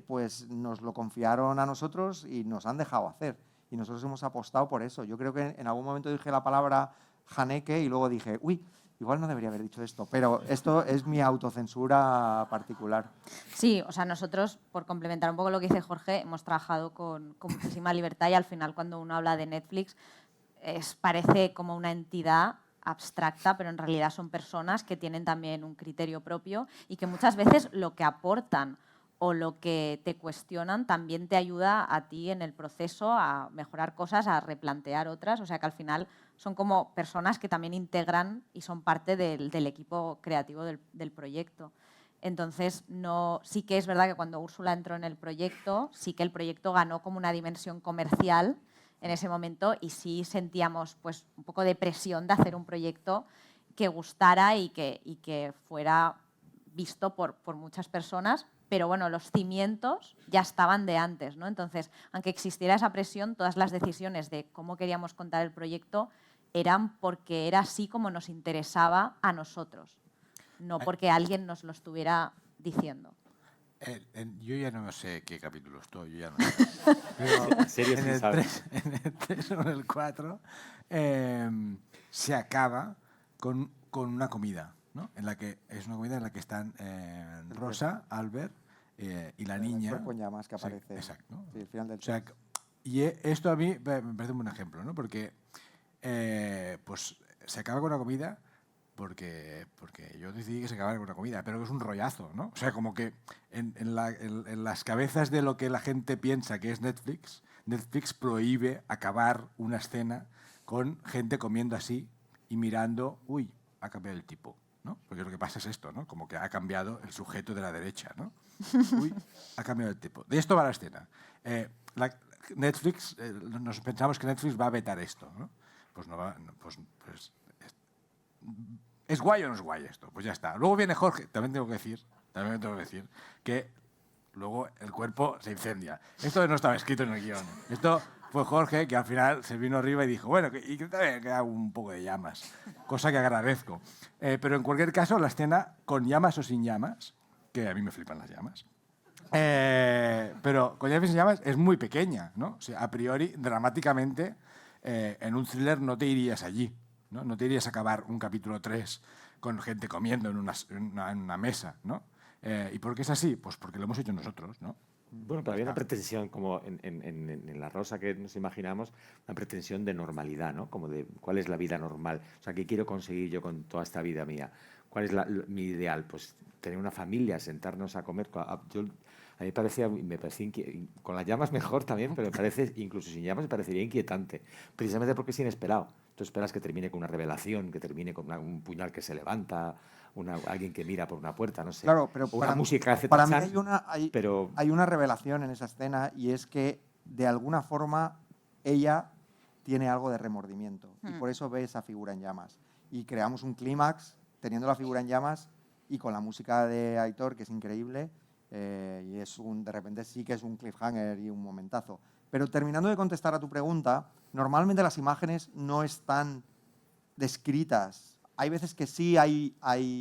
pues nos lo confiaron a nosotros y nos han dejado hacer. Y nosotros hemos apostado por eso. Yo creo que en algún momento dije la palabra Haneke y luego dije, uy, igual no debería haber dicho esto, pero esto es mi autocensura particular. Sí, o sea, nosotros, por complementar un poco lo que dice Jorge, hemos trabajado con muchísima libertad y al final cuando uno habla de Netflix parece como una entidad abstracta, pero en realidad son personas que tienen también un criterio propio y que muchas veces lo que aportan o lo que te cuestionan también te ayuda a ti en el proceso a mejorar cosas, a replantear otras. O sea que al final son como personas que también integran y son parte del equipo creativo del proyecto. Entonces, sí que es verdad que cuando Úrsula entró en el proyecto, sí que el proyecto ganó como una dimensión comercial en ese momento y sí sentíamos pues, un poco de presión de hacer un proyecto que gustara y que fuera visto por muchas personas, pero bueno, los cimientos ya estaban de antes, ¿no? Entonces, aunque existiera esa presión, todas las decisiones de cómo queríamos contar el proyecto eran porque era así como nos interesaba a nosotros, no porque alguien nos lo estuviera diciendo. Yo ya no sé qué capítulo estoy, yo ya no sé. Pero serio, en, el sabes. 3, en el 3 o en el 4 se acaba con una comida, ¿no? Es una comida en la que están Rosa, Albert y la niña. El cuerpo en llamas que aparece. Sí, exacto. ¿no? Sí, el final del y esto a mí me parece un buen ejemplo, ¿no? Porque pues se acaba con una comida porque yo decidí que se acabara con una comida, pero que es un rollazo, ¿no? O sea, como que en las cabezas de lo que la gente piensa que es Netflix, Netflix prohíbe acabar una escena con gente comiendo así y mirando, uy, ha cambiado el tipo, ¿no? Porque lo que pasa es esto, ¿no? Como que ha cambiado el sujeto de la derecha, ¿no? Uy, ha cambiado el tipo. De esto va la escena. Netflix, nos pensamos que Netflix va a vetar esto, ¿no? Pues no va, pues ¿es guay o no es guay esto? Pues ya está. Luego viene Jorge, también tengo que decir que luego el cuerpo se incendia. Esto no estaba escrito en el guión. Esto fue Jorge que al final se vino arriba y dijo, bueno, y que también queda un poco de llamas, cosa que agradezco. Pero en cualquier caso, la escena con llamas o sin llamas, que a mí me flipan las llamas, pero con llamas y sin llamas es muy pequeña, ¿no? O sea, a priori, dramáticamente, en un thriller no te irías allí. ¿no? Te irías a acabar un capítulo 3 con gente comiendo en una mesa, ¿no? ¿Y por qué es así? Pues porque lo hemos hecho nosotros, ¿no? Bueno, pero había una pretensión, como en La Rosa que nos imaginamos, una pretensión de normalidad, ¿no? Como de cuál es la vida normal. O sea, ¿qué quiero conseguir yo con toda esta vida mía? ¿Cuál es mi ideal? Pues tener una familia, sentarnos a comer. A mí me parecía con las llamas mejor también, pero me parece, incluso sin llamas, me parecería inquietante. Precisamente porque es inesperado. Tú esperas que termine con una revelación, que termine con un puñal que se levanta, alguien que mira por una puerta, no sé. Claro, pero para mí hay una revelación en esa escena, y es que de alguna forma ella tiene algo de remordimiento y por eso ve esa figura en llamas. Y creamos un clímax teniendo la figura en llamas y con la música de Aitor, que es increíble, y de repente sí que es un cliffhanger y un momentazo. Pero terminando de contestar a tu pregunta, normalmente las imágenes no están descritas. Hay veces que sí hay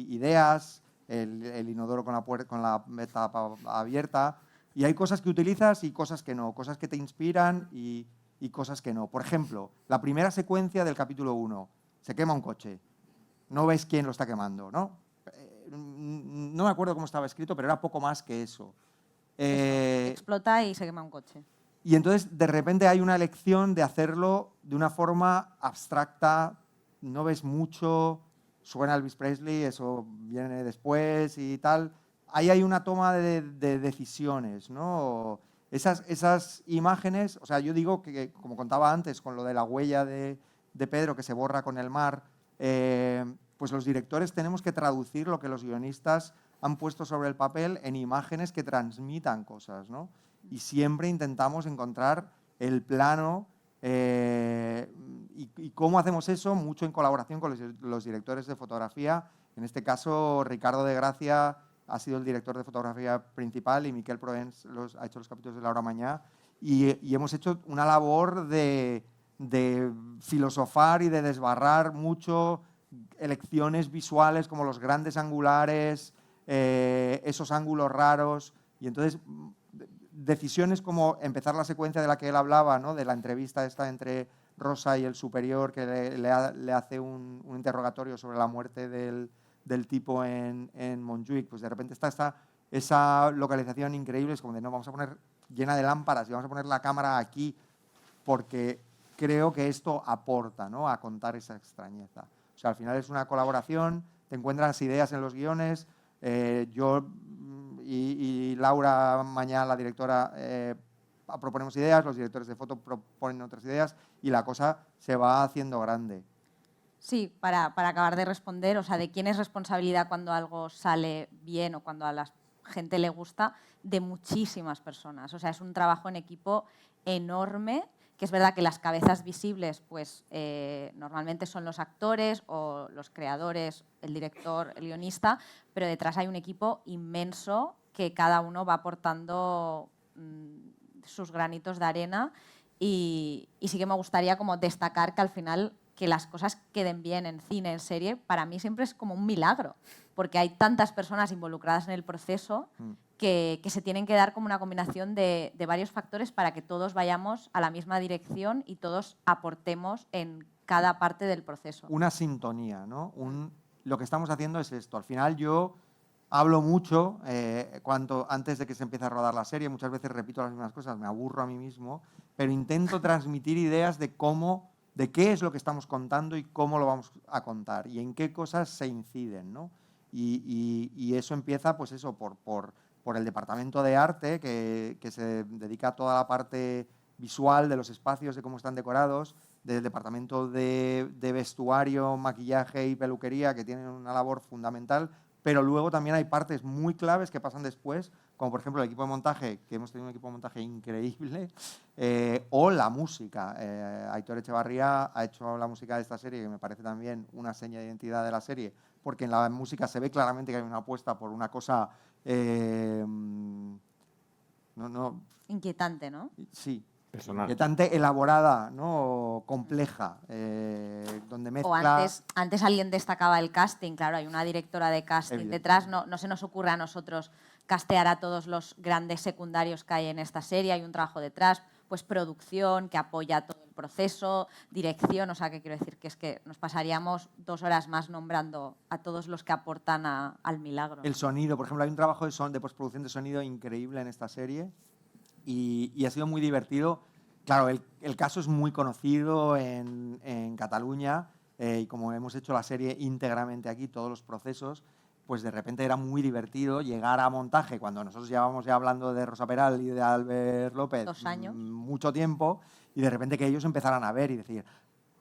ideas, el inodoro con la tapa abierta, y hay cosas que utilizas y cosas que no, cosas que te inspiran y cosas que no. Por ejemplo, la primera secuencia del capítulo 1, se quema un coche. No ves quién lo está quemando, ¿no? No me acuerdo cómo estaba escrito, pero era poco más que eso. Explota y se quema un coche. Y entonces, de repente, hay una elección de hacerlo de una forma abstracta, no ves mucho, suena Elvis Presley, eso viene después y tal. Ahí hay una toma de decisiones, ¿no? esas imágenes, o sea, yo digo que, como contaba antes, con lo de la huella de Pedro que se borra con el mar, pues los directores tenemos que traducir lo que los guionistas han puesto sobre el papel en imágenes que transmitan cosas, ¿no? Y siempre intentamos encontrar el plano y cómo hacemos eso, mucho en colaboración con los directores de fotografía. En este caso, Ricardo de Gracia ha sido el director de fotografía principal y Miquel Proens ha hecho los capítulos de Laura Mañá. Y hemos hecho una labor de filosofar y de desbarrar mucho elecciones visuales como los grandes angulares, esos ángulos raros. Y entonces, decisiones como empezar la secuencia de la que él hablaba, ¿no? De la entrevista esta entre Rosa y el superior, que le hace un interrogatorio sobre la muerte del tipo en Montjuic, pues de repente está esa localización increíble, es como de no, vamos a poner llena de lámparas y vamos a poner la cámara aquí porque creo que esto aporta, ¿no? A contar esa extrañeza. O sea, al final es una colaboración, te encuentras ideas en los guiones, yo y Laura Mañá, la directora, proponemos ideas, los directores de foto proponen otras ideas y la cosa se va haciendo grande. Sí, para acabar de responder, o sea, de quién es responsabilidad cuando algo sale bien o cuando a la gente le gusta, de muchísimas personas. O sea, es un trabajo en equipo enorme, que es verdad que las cabezas visibles pues, normalmente son los actores o los creadores, el director, el guionista, pero detrás hay un equipo inmenso que cada uno va aportando sus granitos de arena y sí que me gustaría como destacar que al final que las cosas queden bien en cine, en serie, para mí siempre es como un milagro, porque hay tantas personas involucradas en el proceso que se tienen que dar como una combinación de varios factores para que todos vayamos a la misma dirección y todos aportemos en cada parte del proceso. Una sintonía, ¿no? Lo que estamos haciendo es esto. Al final yo hablo mucho antes de que se empiece a rodar la serie, muchas veces repito las mismas cosas, me aburro a mí mismo, pero intento transmitir ideas de qué es lo que estamos contando y cómo lo vamos a contar y en qué cosas se inciden, ¿no? Y eso empieza, pues eso, por el departamento de arte que se dedica a toda la parte visual de los espacios, de cómo están decorados, del departamento de vestuario, maquillaje y peluquería, que tienen una labor fundamental, pero luego también hay partes muy claves que pasan después, como por ejemplo el equipo de montaje, que hemos tenido un equipo de montaje increíble, o la música. Aitor Echevarría ha hecho la música de esta serie, que me parece también una seña de identidad de la serie, porque en la música se ve claramente que hay una apuesta por una cosa... inquietante, ¿no? Sí. Personal. Inquietante, elaborada, ¿no? Compleja, donde mezcla... O antes alguien destacaba el casting, claro, hay una directora de casting detrás, no se nos ocurre a nosotros castear a todos los grandes secundarios que hay en esta serie, hay un trabajo detrás, pues producción que apoya todo el proceso, dirección, o sea, que quiero decir que es que nos pasaríamos 2 horas más nombrando a todos los que aportan al milagro. El sonido, por ejemplo, hay un trabajo de postproducción de sonido increíble en esta serie y ha sido muy divertido. Claro, el caso es muy conocido en Cataluña y como hemos hecho la serie íntegramente aquí, todos los procesos, pues de repente era muy divertido llegar a montaje cuando nosotros llevábamos ya hablando de Rosa Peral y de Albert López 2 años. Mucho tiempo y de repente que ellos empezaran a ver y decir,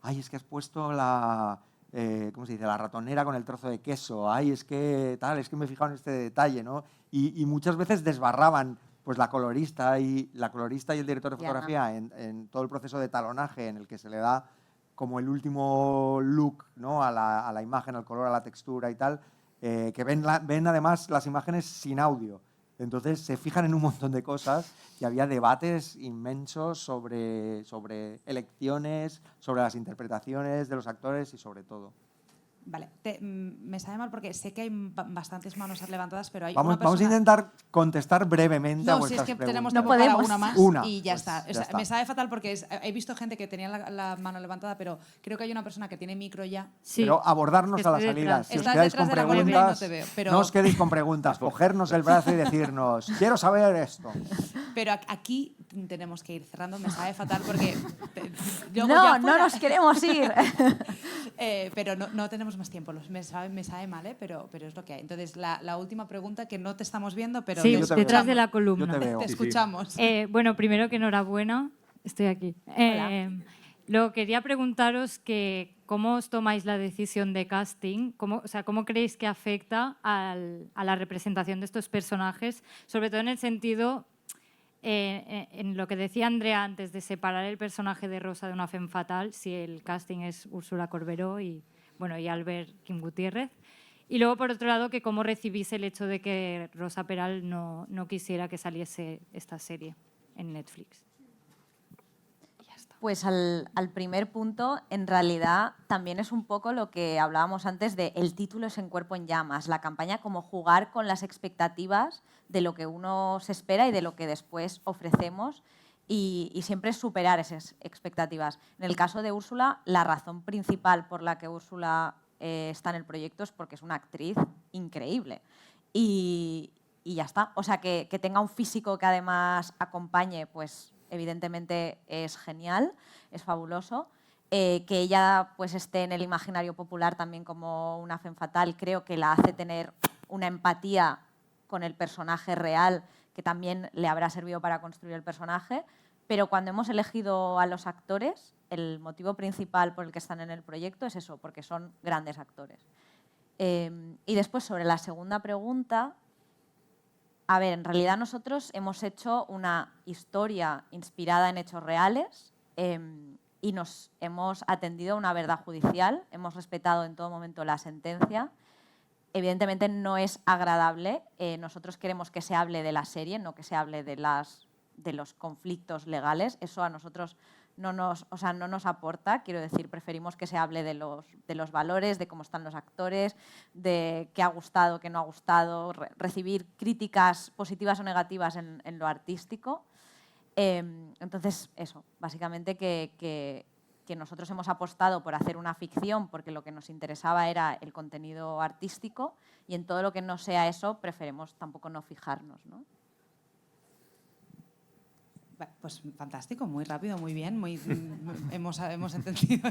ay, es que has puesto ¿cómo se dice? La ratonera con el trozo de queso, ay, es que me he fijado en este detalle, ¿no? Y muchas veces desbarraban pues la colorista y el director de fotografía en todo el proceso de talonaje en el que se le da como el último look, ¿no? a la imagen, al color, a la textura y tal, que ven además las imágenes sin audio. Entonces se fijan en un montón de cosas y había debates inmensos sobre elecciones, sobre las interpretaciones de los actores y sobre todo. Vale, me sabe mal porque sé que hay bastantes manos levantadas, pero hay vamos, una persona... Vamos a intentar contestar brevemente a vuestras si es que preguntas. tenemos tiempo para una más y ya pues, está. O sea, me sabe fatal porque he visto gente que tenía la mano levantada, pero creo que hay una persona que tiene micro ya. Sí. Pero abordarnos a la salida. Si os Estás quedáis detrás con de la columna y preguntas, no te veo, pero... no os quedéis con preguntas, cogernos el brazo y decirnos, quiero saber esto. Pero aquí tenemos que ir cerrando, me sabe fatal porque... No nos queremos ir. Pero no tenemos más tiempo, me sabe mal, pero es lo que hay. Entonces, la última pregunta, que no te estamos viendo, pero Sí, te te detrás escuchamos. de la columna. Yo te veo. Te escuchamos. Bueno, primero que enhorabuena, estoy aquí. Luego quería preguntaros que cómo os tomáis la decisión de casting, cómo creéis que afecta a la representación de estos personajes, sobre todo en el sentido, en lo que decía Andrea antes, de separar el personaje de Rosa de una femme fatal, si el casting es Úrsula Corberó y Albert Kim Gutiérrez. Y luego, por otro lado, que cómo recibís el hecho de que Rosa Peral no quisiera que saliese esta serie en Netflix. Pues al primer punto, en realidad, también es un poco lo que hablábamos antes de el título es En Cuerpo en Llamas, la campaña como jugar con las expectativas de lo que uno se espera y de lo que después ofrecemos y siempre superar esas expectativas. En el caso de Úrsula, la razón principal por la que Úrsula está en el proyecto es porque es una actriz increíble y ya está. O sea, que tenga un físico que además acompañe, pues evidentemente es genial, es fabuloso. Que ella pues, esté en el imaginario popular también como una femme fatal, creo que la hace tener una empatía con el personaje real que también le habrá servido para construir el personaje. Pero cuando hemos elegido a los actores, el motivo principal por el que están en el proyecto es eso, porque son grandes actores. Y después, sobre la segunda pregunta, a ver, en realidad nosotros hemos hecho una historia inspirada en hechos reales y nos hemos atendido a una verdad judicial, hemos respetado en todo momento la sentencia. Evidentemente no es agradable, nosotros queremos que se hable de la serie, no que se hable de los conflictos legales, eso a nosotros no nos aporta, quiero decir, preferimos que se hable de los valores, de cómo están los actores, de qué ha gustado, qué no ha gustado, recibir críticas positivas o negativas en lo artístico. Entonces, eso, básicamente que nosotros hemos apostado por hacer una ficción porque lo que nos interesaba era el contenido artístico y en todo lo que no sea eso preferimos tampoco no fijarnos, ¿no? Pues fantástico, muy rápido, muy bien, hemos entendido.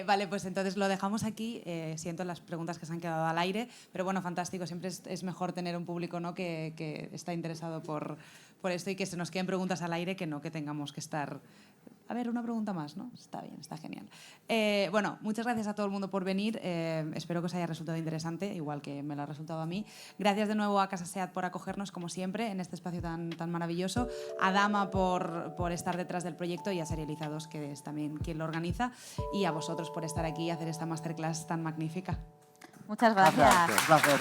Vale, pues entonces lo dejamos aquí. Siento las preguntas que se han quedado al aire, pero bueno, fantástico. Siempre es mejor tener un público, ¿no?, que está interesado por esto y que se nos queden preguntas al aire que no que tengamos que estar... A ver, una pregunta más, ¿no? Está bien, está genial. Bueno, muchas gracias a todo el mundo por venir. Espero que os haya resultado interesante, igual que me lo ha resultado a mí. Gracias de nuevo a Casa SEAT por acogernos, como siempre, en este espacio tan maravilloso. A Dama por estar detrás del proyecto y a Serializados, que es también quien lo organiza. Y a vosotros por estar aquí y hacer esta masterclass tan magnífica. Muchas gracias. Un placer.